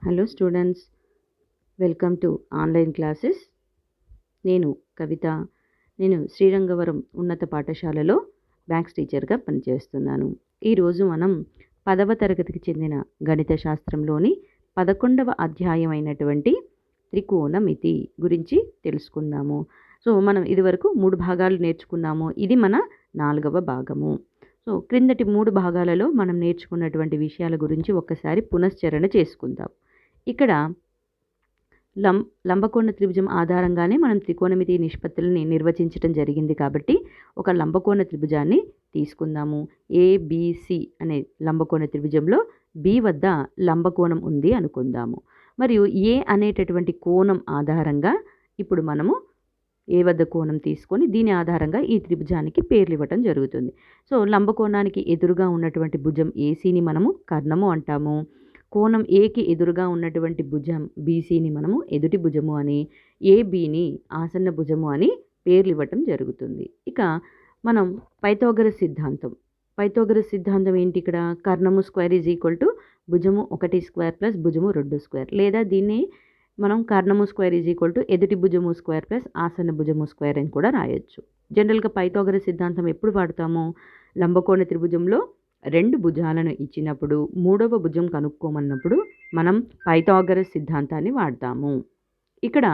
Hello students, welcome to online classes. నేను కవిత. నేను శ్రీరంగవరం ఉన్నత పాఠశాలలో మ్యాథ్స్ టీచర్గా పనిచేస్తున్నాను. ఈరోజు మనం 10వ తరగతికి చెందిన గణిత శాస్త్రంలోని 11వ అధ్యాయం అయినటువంటి త్రికోణమితి గురించి తెలుసుకుందాము. సో మనం ఇదివరకు 3 భాగాలు నేర్చుకున్నాము. ఇది మన 4వ భాగము. సో క్రిందటి 3 భాగాలలో మనం నేర్చుకున్నటువంటి విషయాల గురించి ఒక్కసారి పునశ్చరణ చేసుకుందాం. ఇక్కడ లంబకోణ త్రిభుజం ఆధారంగానే మనం త్రికోణమితి నిష్పత్తులని నిర్వచించడం జరిగింది. కాబట్టి ఒక లంబకోణ త్రిభుజాన్ని తీసుకుందాము. ఏబిసి అనే లంబకోణ త్రిభుజంలో బి వద్ద లంబకోణం ఉంది అనుకుందాము. మరియు ఏ అనేటటువంటి కోణం ఆధారంగా ఇప్పుడు మనము ఏ వద్ద కోణం తీసుకొని దీని ఆధారంగా ఈ త్రిభుజానికి పేర్లు ఇవ్వటం జరుగుతుంది. సో లంబకోణానికి ఎదురుగా ఉన్నటువంటి భుజం ఏసీని మనము కర్ణము అంటాము. కోణం ఏకి ఎదురుగా ఉన్నటువంటి భుజం బీసీని మనము ఎదుటి భుజము అని, ఏబిని ఆసన్న భుజము అని పేర్లు ఇవ్వటం జరుగుతుంది. ఇక మనం పైథాగరస్ సిద్ధాంతం ఏంటి? ఇక్కడ కర్ణము స్క్వేర్ ఈజ్ ఈక్వల్ టు భుజము 1 స్క్వేర్ ప్లస్ భుజము 2 స్క్వేర్, లేదా దీన్ని మనం కర్ణము స్క్వేర్ ఈజ్ ఈక్వల్ టు ఎదుటి భుజము స్క్వేర్ ప్లస్ ఆసన్న భుజము స్క్వేర్ అని కూడా రాయొచ్చు. జనరల్గా పైథాగరస్ సిద్ధాంతం ఎప్పుడు వాడతాము? లంబకోణ త్రిభుజంలో 2 భుజాలను ఇచ్చినప్పుడు 3వ భుజం కనుక్కోమన్నప్పుడు మనం పైథాగరస్ సిద్ధాంతాన్ని వాడతాము. ఇక్కడ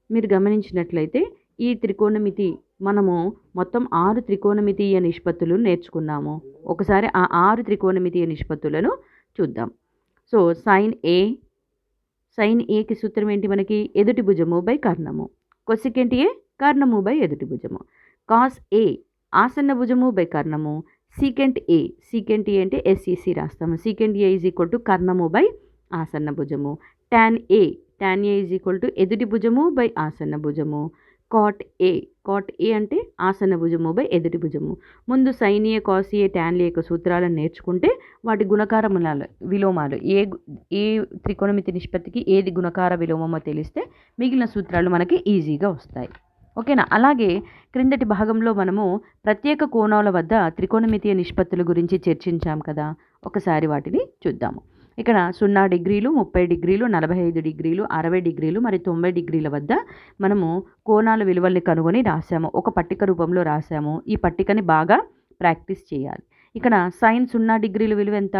మీరు గమనించినట్లయితే ఈ త్రికోణమితి మనము మొత్తం 6 త్రికోణమితీయ నిష్పత్తులు నేర్చుకున్నాము. ఒకసారి ఆ 6 త్రికోణమితీయ నిష్పత్తులను చూద్దాం. సో సైన్ ఏకి సూత్రం ఏంటి? మనకి ఎదుటి భుజము బై కర్ణము. కొసికెంట్ ఏ కర్ణము బై ఎదుటి భుజము. కాస్ ఏ ఆసన్న భుజము బై కర్ణము. సీకెంట్ ఏ అంటే ఎస్ఈసి రాస్తాము. Secant A is equal to కర్ణము బై ఆసన్న భుజము. Tan A is equal to ఎదుటి భుజము బై ఆసన్న భుజము. కాట్ ఏ అంటే ఆసన్న భుజము బై ఎదుటి భుజము. ముందు sine A, cos A, tan A యొక్క సూత్రాలను నేర్చుకుంటే వాటి గుణకార విలోమాలు ఏ త్రికోణమితి నిష్పత్తికి ఏది గుణకార విలోమమో తెలిస్తే మిగిలిన సూత్రాలు మనకి ఈజీగా వస్తాయి. ఓకేనా? అలాగే క్రిందటి భాగంలో మనము ప్రత్యేక కోణాల వద్ద త్రికోణమితీయ నిష్పత్తుల గురించి చర్చించాం కదా. ఒకసారి వాటిని చూద్దాము. ఇక్కడ 0 డిగ్రీలు, 30 డిగ్రీలు, 45 డిగ్రీలు, 60 డిగ్రీలు మరి 90 డిగ్రీల వద్ద మనము కోణాల విలువల్ని కనుగొని రాసాము. ఒక పట్టిక రూపంలో రాసాము. ఈ పట్టికని బాగా ప్రాక్టీస్ చేయాలి. ఇక్కడ సైన్ 0 డిగ్రీల విలువ ఎంత?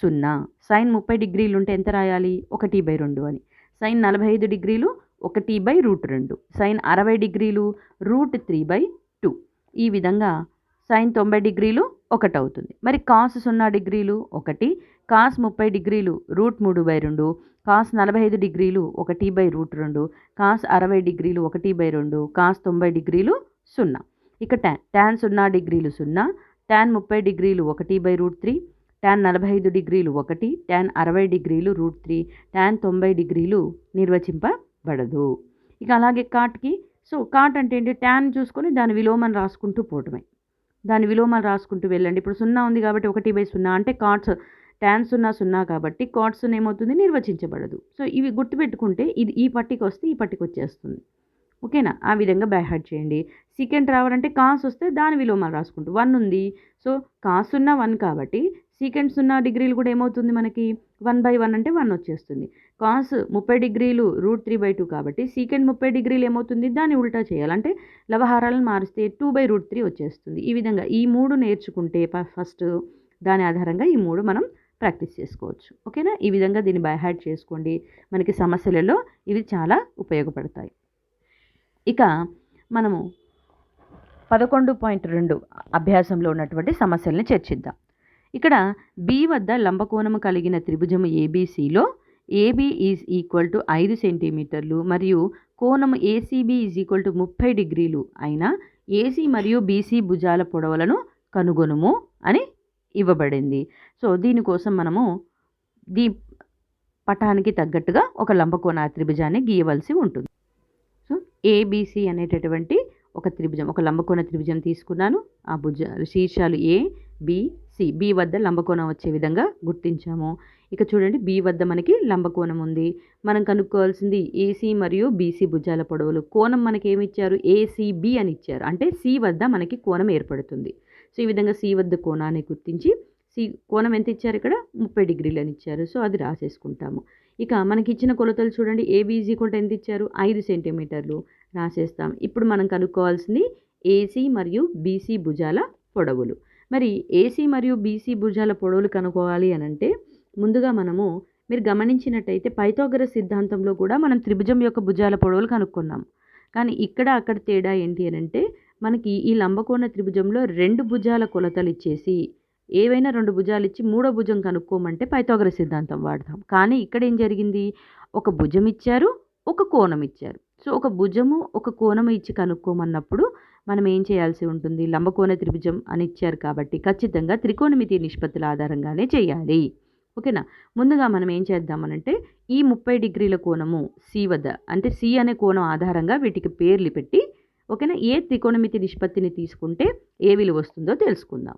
0. సైన్ 30 డిగ్రీలు ఉంటే ఎంత రాయాలి? 1/2 అని. సైన్ 45 డిగ్రీలు 1/√2. సైన్ 60 డిగ్రీలు √3/2. ఈ విధంగా సైన్ 90 డిగ్రీలు 1 అవుతుంది. మరి కాస్ 0 డిగ్రీలు 1, కాస్ 30 డిగ్రీలు √3/2, కాస్ 45 డిగ్రీలు 1/√2, కాస్ 60 డిగ్రీలు 1/2, కాస్ 90 డిగ్రీలు 0. ఇక టాన్ 0 డిగ్రీలు 0, టాన్ 30 డిగ్రీలు 1/√3, టాన్ 45 డిగ్రీలు 1, టాన్ 60 డిగ్రీలు √3, టాన్ 90 డిగ్రీలు నిర్వచింపబడదు. ఇక అలాగే కాట్కి, సో కాట్ అంటే ఏంటి? టాన్ చూసుకొని దాని విలోమం రాసుకుంటూ పోవటమే. దాని విలోమాలు రాసుకుంటూ వెళ్ళండి. ఇప్పుడు 0 ఉంది కాబట్టి 1/0 అంటే కాట్స్ టాన్ 0 కాబట్టి కాట్స్ ఏమవుతుంది? నిర్వచించబడదు. సో ఇవి గుర్తుపెట్టుకుంటే ఇది ఈ పట్టిక వస్తే ఈ పట్టిక వచ్చేస్తుంది. ఓకేనా? ఆ విధంగా బై హార్ట్ చేయండి. సీకెంట్ రావాలంటే కాస్ వస్తే దాని విలోమాలు రాసుకుంటూ 1 ఉంది. సో కాస్ 0 1 కాబట్టి సీకెంట్ 0 డిగ్రీలు కూడా ఏమవుతుంది మనకి? 1/1 అంటే 1 వచ్చేస్తుంది. కాస్ 30 డిగ్రీలు √3/2 కాబట్టి సీకెంట్ 30 డిగ్రీలు ఏమవుతుంది? దాన్ని ఉల్టా చేయాలంటే లవహారాలను మారిస్తే 2/√3 వచ్చేస్తుంది. ఈ విధంగా ఈ 3 నేర్చుకుంటే ఫస్ట్ దాని ఆధారంగా ఈ 3 మనం ప్రాక్టీస్ చేసుకోవచ్చు. ఓకేనా? ఈ విధంగా దీన్ని బై హార్ట్ చేసుకోండి. మనకి సమస్యలలో ఇవి చాలా ఉపయోగపడతాయి. ఇక మనము 11.2 అభ్యాసంలో ఉన్నటువంటి సమస్యల్ని చర్చిద్దాం. ఇక్కడ బి వద్ద లంబకోణము కలిగిన త్రిభుజము ఏబిసిలో ఏబి ఈజ్ ఈక్వల్ టు 5 సెంటీమీటర్లు మరియు కోణము ఏసీబీ ఈజ్ ఈక్వల్ టు 30 డిగ్రీలు అయిన ఏసీ మరియు బీసీ భుజాల పొడవులను కనుగొనుము అని ఇవ్వబడింది. సో దీనికోసం మనము పటానికి తగ్గట్టుగా ఒక లంబకోణ త్రిభుజాన్ని గీయవలసి ఉంటుంది. సో ఏబిసి అనేటటువంటి ఒక త్రిభుజం, ఒక లంబకోణ త్రిభుజం తీసుకున్నాను. ఆ శీర్షాలు ఏ, బి, సి. బి వద్ద లంబకోణం వచ్చే విధంగా గుర్తించాము. ఇక చూడండి, బి వద్ద మనకి లంబకోణం ఉంది. మనం కనుక్కోవాల్సింది ఏసీ మరియు బీసీ భుజాల పొడవులు. కోణం మనకి ఏమి ఇచ్చారు? ఏసీబీ అని ఇచ్చారు. అంటే సి వద్ద మనకి కోణం ఏర్పడుతుంది. సో ఈ విధంగా సి వద్ద కోణాన్ని గుర్తించి కోణం ఎంత ఇచ్చారు ఇక్కడ 30 డిగ్రీలు అని ఇచ్చారు. సో అది రాసేసుకుంటాము. ఇక మనకి ఇచ్చిన కొలతలు చూడండి, ఏబీ ఈజ్ ఈక్వల్ టు ఎంత ఇచ్చారు, 5 సెంటీమీటర్లు రాసేస్తాం. ఇప్పుడు మనం కనుక్కోవాల్సింది ఏసీ మరియు బీసీ భుజాల పొడవులు. మరి ఏసీ మరియు బీసీ భుజాల పొడవులు కనుక్కోవాలి అనంటే ముందుగా మీరు గమనించినట్టయితే పైథాగరస్ సిద్ధాంతంలో కూడా మనం త్రిభుజం యొక్క భుజాల పొడవులు కనుక్కున్నాం. కానీ ఇక్కడ అక్కడ తేడా ఏంటి అనంటే మనకి ఈ లంబకోణ త్రిభుజంలో 2 భుజాల కొలతలు ఇచ్చేసి ఏవైనా 2 భుజాలు ఇచ్చి మూడో భుజం కనుక్కోమంటే పైథాగరస్ సిద్ధాంతం వాడతాం. కానీ ఇక్కడ ఏం జరిగింది, ఒక భుజం ఇచ్చారు, ఒక కోణం ఇచ్చారు. సో ఒక భుజము ఒక కోణము ఇచ్చి కనుక్కోమన్నప్పుడు మనం ఏం చేయాల్సి ఉంటుంది, లంబకోణ త్రిభుజం అని ఇచ్చారు కాబట్టి ఖచ్చితంగా త్రికోణమితి నిష్పత్తుల ఆధారంగానే చేయాలి. ఓకేనా. ముందుగా మనం ఏం చేద్దామనంటే ఈ 30 డిగ్రీల కోణము సి వద్ద, అంటే సి అనే కోణం ఆధారంగా వీటికి పేర్లు పెట్టి ఓకేనా, ఏ త్రికోణమితి నిష్పత్తిని తీసుకుంటే ఏ విలువ వస్తుందో తెలుసుకుందాం.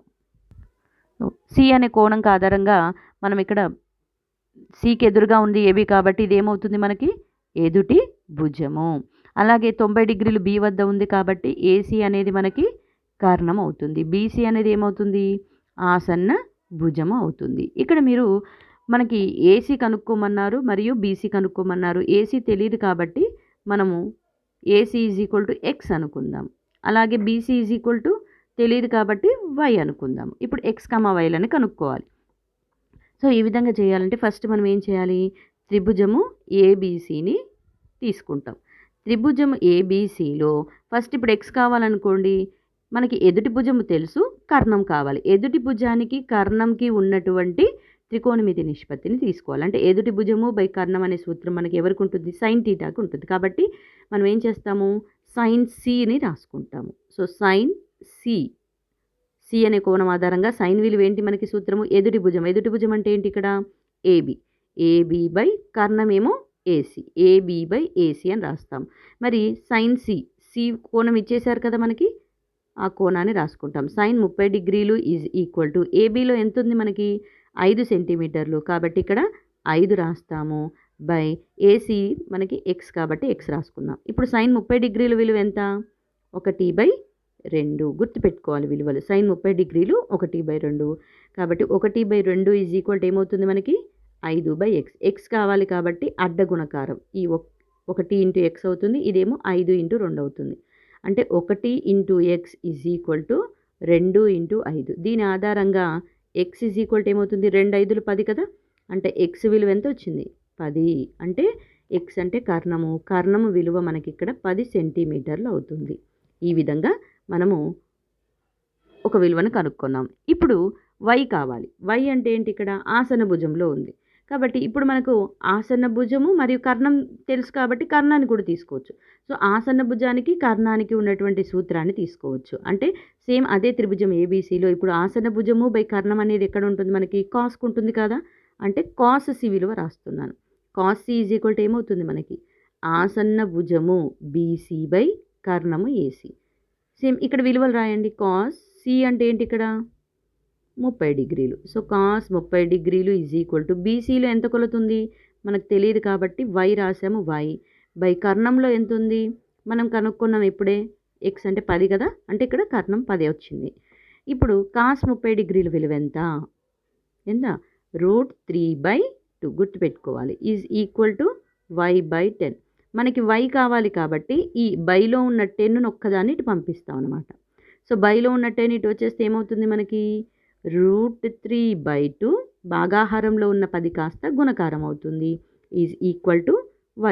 సి అనే కోణంకి ఆధారంగా మనం ఇక్కడ సికి ఎదురుగా ఉంది ఏబి కాబట్టి ఇది ఏమవుతుంది మనకి ఎదుటి భుజము. అలాగే 90 డిగ్రీలు బి వద్ద ఉంది కాబట్టి ఏసీ అనేది మనకి కర్ణం అవుతుంది. బీసీ అనేది ఏమవుతుంది, ఆసన్న భుజము అవుతుంది. ఇక్కడ మనకి ఏసీ కనుక్కోమన్నారు మరియు బీసీ కనుక్కోమన్నారు. ఏసీ తెలియదు కాబట్టి మనము AC is equal to X అనుకుందాం. అలాగే బీసీ ఈజ్ ఈక్వల్ టు తెలియదు కాబట్టి వై అనుకుందాం. ఇప్పుడు ఎక్స్ వైలని కనుక్కోవాలి. సో ఈ విధంగా చేయాలంటే ఫస్ట్ మనం ఏం చేయాలి, త్రిభుజము ఏబీసీని తీసుకుంటాం. త్రిభుజం ఏబీసీలో ఫస్ట్ ఇప్పుడు ఎక్స్ కావాలనుకోండి, మనకి ఎదుటి భుజము తెలుసు, కర్ణం కావాలి. ఎదుటి భుజానికి కర్ణంకి ఉన్నటువంటి త్రికోణమితి నిష్పత్తిని తీసుకోవాలి. అంటే ఎదుటి భుజము బై కర్ణం అనే సూత్రం మనకి ఎవరికి ఉంటుంది, సైన్ థీటాకి ఉంటుంది. కాబట్టి మనం ఏం చేస్తాము, సైన్ సిని రాసుకుంటాము. సో సైన్ సి అనే కోణం ఆధారంగా సైన్ విలువ ఏంటి మనకి సూత్రము, ఎదుటి భుజం. ఎదుటి భుజం అంటే ఏంటి ఇక్కడ ఏబి బై కర్ణం ఏమో ఏసీ, ఏబి బై ఏసీ అని రాస్తాం. మరి సైన్ సి కోణం ఇచ్చేశారు కదా మనకి, ఆ కోణాన్ని రాసుకుంటాం. సైన్ 30 డిగ్రీలు ఈజ్ ఈక్వల్ టు ఏబీలో ఎంత ఉంది మనకి 5 సెంటీమీటర్లు కాబట్టి ఇక్కడ 5 రాస్తాము బై ఏసీ మనకి ఎక్స్ కాబట్టి ఎక్స్ రాసుకుందాం. ఇప్పుడు సైన్ 30 డిగ్రీల విలువ ఎంత, 1/2 గుర్తుపెట్టుకోవాలి విలువలు. సైన్ 30 డిగ్రీలు 1/2 కాబట్టి 1/2 ఈజ్ ఈక్వల్ టు ఏమవుతుంది మనకి 5/x. ఎక్స్ కావాలి కాబట్టి అడ్డ గుణకారం, ఈ 1 ఇంటూ ఎక్స్ అవుతుంది, ఇదేమో 5 ఇంటూ 2 అవుతుంది. అంటే 1 into X is equal to 2 into 5. దీని ఆధారంగా ఎక్స్ ఈజ్ ఈక్వల్ టు ఏమవుతుంది, 2 5లు 10 కదా, అంటే ఎక్స్ విలువ ఎంత వచ్చింది 10. అంటే ఎక్స్ అంటే కర్ణము విలువ మనకి ఇక్కడ 10 సెంటీమీటర్లు అవుతుంది. ఈ విధంగా మనము ఒక విలువను కనుక్కున్నాం. ఇప్పుడు వై కావాలి. వై అంటే ఏంటి, ఇక్కడ ఆసన భుజంలో ఉంది కాబట్టి ఇప్పుడు మనకు ఆసన్న భుజము మరియు కర్ణం తెలుసు కాబట్టి కర్ణాన్ని కూడా తీసుకోవచ్చు. సో ఆసన్న భుజానికి కర్ణానికి ఉన్నటువంటి సూత్రాన్ని తీసుకోవచ్చు. అంటే సేమ్ అదే త్రిభుజం ఏబీసీలో ఇప్పుడు ఆసన్న భుజము బై కర్ణం అనేది ఎక్కడ ఉంటుంది మనకి, కాస్కు ఉంటుంది కదా, అంటే కాస్ సి విలువ రాస్తున్నాను. Cos C is equal to ఏమవుతుంది మనకి ఆసన్న భుజము బీసీ బై కర్ణము ఏసీ. సేమ్ ఇక్కడ విలువలు రాయండి. కాస్ సి అంటే ఏంటి ఇక్కడ 30 డిగ్రీలు. సో కాస్ 30 డిగ్రీలు ఈజ్ ఈక్వల్ టు బీసీలో ఎంత కొలుతుంది మనకు తెలియదు కాబట్టి వై రాసాము, వై బై కర్ణంలో ఎంత ఉంది మనం కనుక్కున్నాం ఇప్పుడే, ఎక్స్ అంటే 10 కదా, అంటే ఇక్కడ కర్ణం 10 వచ్చింది. ఇప్పుడు కాస్ 30 డిగ్రీల విలువ ఎంత √3/2 గుర్తుపెట్టుకోవాలి, ఈజ్ ఈక్వల్ టు y/10. మనకి y కావాలి కాబట్టి ఈ బైలో ఉన్న 10ను ఒక్కదాన్ని ఇటు పంపిస్తాం అనమాట. సో బైలో ఉన్న 10 ఇటు వచ్చేస్తే ఏమవుతుంది మనకి √3/2 భాగాహారంలో ఉన్న 10 కాస్త గుణకారం అవుతుంది, ఈజ్ ఈక్వల్ టు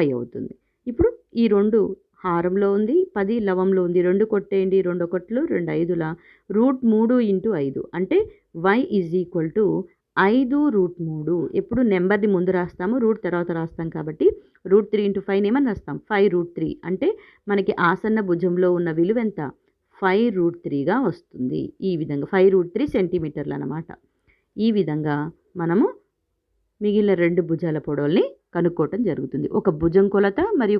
y అవుతుంది. ఇప్పుడు ఈ 2 హారంలో ఉంది, 10 లవంలో ఉంది, 2 కొట్టేయండి, 2 1 2 5ల √3 ఇంటూ 5 అంటే y ఈజ్ ఈక్వల్ టు 5√3. ఎప్పుడు నెంబర్ని ముందు రాస్తాము, రూట్ తర్వాత రాస్తాం కాబట్టి √3 ఇంటూ 5 ఏమని రాస్తాం 5√3. అంటే మనకి ఆసన్న భుజంలో ఉన్న విలువ ఎంత 5√3గా వస్తుంది. ఈ విధంగా 5√3 సెంటీమీటర్లు అన్నమాట. ఈ విధంగా మనము మిగిలిన 2 భుజాల పొడవుల్ని కనుక్కోవటం జరుగుతుంది. ఒక భుజం కొలత మరియు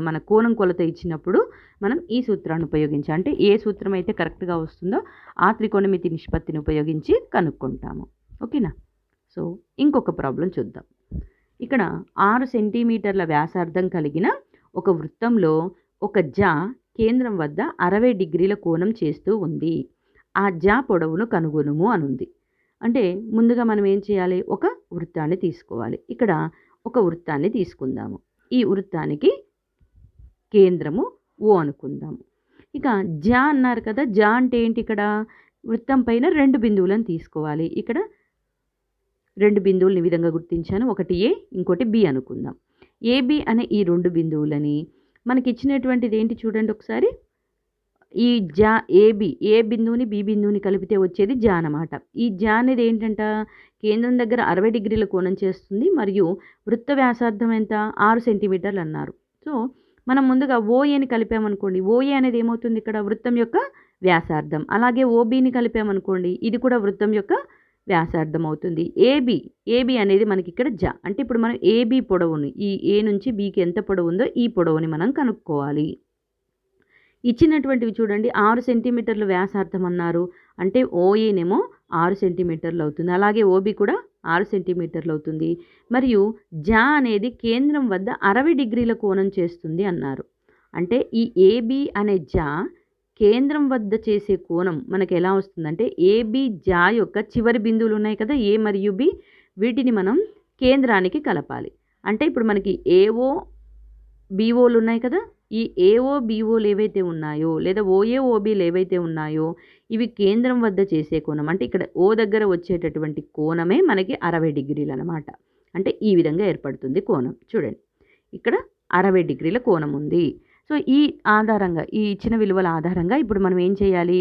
మన కోణం కొలత ఇచ్చినప్పుడు మనం ఈ సూత్రాన్ని ఉపయోగించి, అంటే ఏ సూత్రం అయితే కరెక్ట్గా వస్తుందో ఆ త్రికోణమితి నిష్పత్తిని ఉపయోగించి కనుక్కుంటాము. ఓకేనా. సో ఇంకొక ప్రాబ్లం చూద్దాం. ఇక్కడ 6 సెంటీమీటర్ల వ్యాసార్థం కలిగిన ఒక వృత్తంలో ఒక జా కేంద్రం వద్ద 60 డిగ్రీల కోణం చేస్తూ ఉంది. ఆ జా పొడవును కనుగొనుము అనుంది. అంటే ముందుగా మనం ఏం చేయాలి, ఒక వృత్తాన్ని తీసుకోవాలి. ఇక్కడ ఒక వృత్తాన్ని తీసుకుందాము. ఈ వృత్తానికి కేంద్రము ఓ అనుకుందాము. ఇక జ అన్నారు కదా, జ అంటే ఏంటి, ఇక్కడ వృత్తం పైన 2 బిందువులను తీసుకోవాలి. ఇక్కడ 2 బిందువులను ఈ విధంగా గుర్తించాను. ఒకటి ఏ, ఇంకోటి బి అనుకుందాం. ఏబి అనే ఈ 2 బిందువులని మనకి ఇచ్చినటువంటిది ఏంటి చూడండి ఒకసారి. ఈ జా ఏబి, ఏ బిందువుని బి బిందువుని కలిపితే వచ్చేది జా అన్నమాట. ఈ జా అనేది ఏంటంట, కేంద్రం దగ్గర 60 డిగ్రీల కోణం చేస్తుంది మరియు వృత్త వ్యాసార్థం ఎంత, 6 సెంటీమీటర్లు అన్నారు. సో మనం ముందుగా ఓఏని కలిపామనుకోండి, ఓఏ అనేది ఏమవుతుంది, ఇక్కడ వృత్తం యొక్క వ్యాసార్థం. అలాగే ఓబిని కలిపామనుకోండి, ఇది కూడా వృత్తం యొక్క వ్యాసార్థం అవుతుంది. ఏబి అనేది మనకి ఇక్కడ జ. అంటే ఇప్పుడు మనం ఏబి పొడవుని, ఈ ఏ నుంచి బికి ఎంత పొడవు ఉందో ఈ పొడవుని మనం కనుక్కోవాలి. ఇచ్చినటువంటివి చూడండి, 6 సెంటీమీటర్లు వ్యాసార్థం అన్నారు. అంటే ఓఏనేమో 6 సెంటీమీటర్లు అవుతుంది. అలాగే ఓబి కూడా 6 సెంటీమీటర్లు అవుతుంది. మరియు జా అనేది కేంద్రం వద్ద 60 డిగ్రీల కోణం చేస్తుంది అన్నారు. అంటే ఈ ఏబి అనే జా కేంద్రం వద్ద చేసే కోణం మనకు ఎలా వస్తుందంటే, ఏబి జా యొక్క చివరి బిందువులు ఉన్నాయి కదా, ఏ మరియు బి, వీటిని మనం కేంద్రానికి కలపాలి. అంటే ఇప్పుడు మనకి ఏఓ బీఓలు ఉన్నాయి కదా, ఈ ఏఓ బీఓలు ఏవైతే ఉన్నాయో లేదా ఓఏ ఓబీలు ఏవైతే ఉన్నాయో ఇవి కేంద్రం వద్ద చేసే కోణం. అంటే ఇక్కడ ఓ దగ్గర వచ్చేటటువంటి కోణమే మనకి 60 డిగ్రీలు అనమాట. అంటే ఈ విధంగా ఏర్పడుతుంది కోణం. చూడండి, ఇక్కడ 60 డిగ్రీల కోణం ఉంది. సో ఈ ఆధారంగా, ఈ ఇచ్చిన విలువల ఆధారంగా ఇప్పుడు మనం ఏం చేయాలి,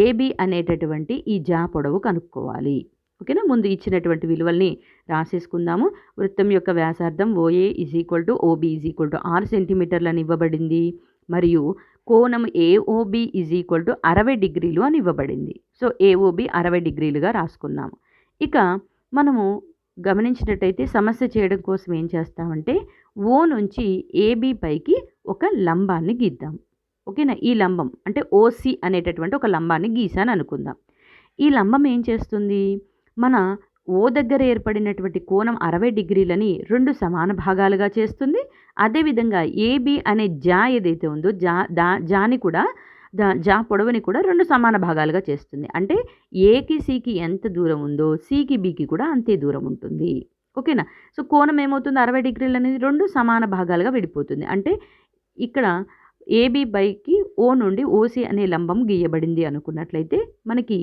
ఏబి అనేటటువంటి ఈ జా పొడవు కనుక్కోవాలి. ఓకేనా. ముందు ఇచ్చినటువంటి విలువల్ని రాసేసుకుందాము. వృత్తం యొక్క వ్యాసార్థం ఓఏ = ఓబి = 6 సెంటీమీటర్లు అని ఇవ్వబడింది. మరియు కోణం ఏఓబి = 60 డిగ్రీలు అని ఇవ్వబడింది. సో ఏఓబి 60 డిగ్రీలుగా రాసుకున్నాము. ఇక మనము గమనించినట్టయితే సమస్య చేయడం కోసం ఏం చేస్తామంటే, ఓ నుంచి ఏబి పైకి ఒక లంబాన్ని గీద్దాం. ఓకేనా. ఈ లంబం అంటే ఓసి అనేటటువంటి ఒక లంబాన్ని గీసాను అనుకుందాం. ఈ లంబం ఏం చేస్తుంది, మన ఓ దగ్గర ఏర్పడినటువంటి కోణం 60 డిగ్రీలని 2 సమాన భాగాలుగా చేస్తుంది. అదేవిధంగా ఏబి అనే జా ఏదైతే ఉందో జాని కూడా జా పొడవుని కూడా 2 సమాన భాగాలుగా చేస్తుంది. అంటే ఏకి సికి ఎంత దూరం ఉందో సికి బికి కూడా అంతే దూరం ఉంటుంది. ఓకేనా. సో కోణం ఏమవుతుంది, 60 డిగ్రీలు అనేది 2 సమాన భాగాలుగా విడిపోతుంది. అంటే ఇక్కడ ఏబి పైకి ఓ నుండి ఓసి అనే లంబం గీయబడింది అనుకున్నట్లయితే మనకి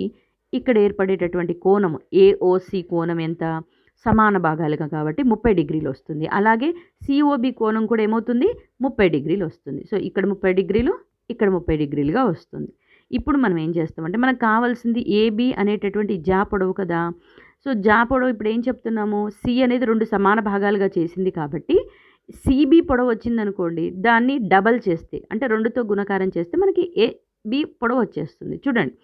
ఇక్కడ ఏర్పడేటటువంటి కోణం ఏఓసి కోణం ఎంత, సమాన భాగాలుగా కాబట్టి 30 డిగ్రీలు వస్తుంది. అలాగే సిఓబి కోణం కూడా ఏమవుతుంది, 30 డిగ్రీలు వస్తుంది. సో ఇక్కడ 30 డిగ్రీలు, ఇక్కడ 30 డిగ్రీలుగా వస్తుంది. ఇప్పుడు మనం ఏం చేస్తామంటే, మనకు కావాల్సింది ఏబి అనేటటువంటి జా పొడవు కదా. సో జా పొడవు ఇప్పుడు ఏం చెప్తున్నాము, సి అనేది 2 సమాన భాగాలుగా చేసింది కాబట్టి సిబి పొడవు వచ్చిందనుకోండి, దాన్ని డబల్ చేస్తే అంటే 2తో గుణకారం చేస్తే మనకి ఏబి పొడవు వచ్చేస్తుంది. చూడండి,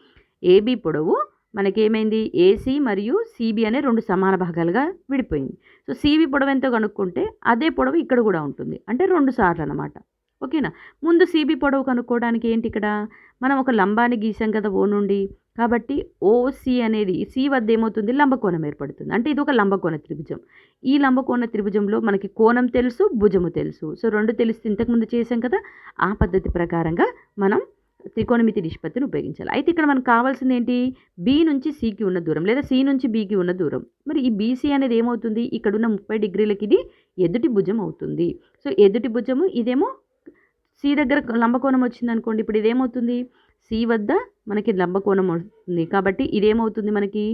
ఏబి పొడవు మనకేమైంది, ఏసీ మరియు సిబి అనే 2 సమాన భాగాలుగా విడిపోయింది. సో సిబి పొడవు ఎంతో కనుక్కుంటే అదే పొడవు ఇక్కడ కూడా ఉంటుంది. అంటే 2 సార్లు అనమాట. ఓకేనా. ముందు సిబి పొడవు కనుక్కోవడానికి ఏంటి, ఇక్కడ మనం ఒక లంబాన్ని గీసాం కదా ఓ నుండి. కాబట్టి ఓసి అనేది సి వద్ద ఏమవుతుంది, లంబకోణం ఏర్పడుతుంది. అంటే ఇది ఒక లంబకోణ త్రిభుజం. ఈ లంబకోణ త్రిభుజంలో మనకి కోణం తెలుసు, భుజము తెలుసు. సో 2 తెలిస్తే ఇంతకుముందు చేసాం కదా, ఆ పద్ధతి ప్రకారంగా మనం త్రికోణమితి నిష్పత్తిని ఉపయోగించాలి. అయితే ఇక్కడ మనకు కావాల్సింది ఏంటి, బి నుంచి సికి ఉన్న దూరం లేదా సి నుంచి బికి ఉన్న దూరం. మరి ఈ బీసీ అనేది ఏమవుతుంది, ఇక్కడున్న 30 డిగ్రీలకి ఇది ఎదుటి భుజం అవుతుంది. సో ఎదుటి భుజము, ఇదేమో సి దగ్గర లంబకోణం వచ్చింది అనుకోండి, ఇప్పుడు ఇదేమవుతుంది, సి వద్ద మనకి లంబకోణం అవుతుంది. కాబట్టి ఇదేమవుతుంది, మనకి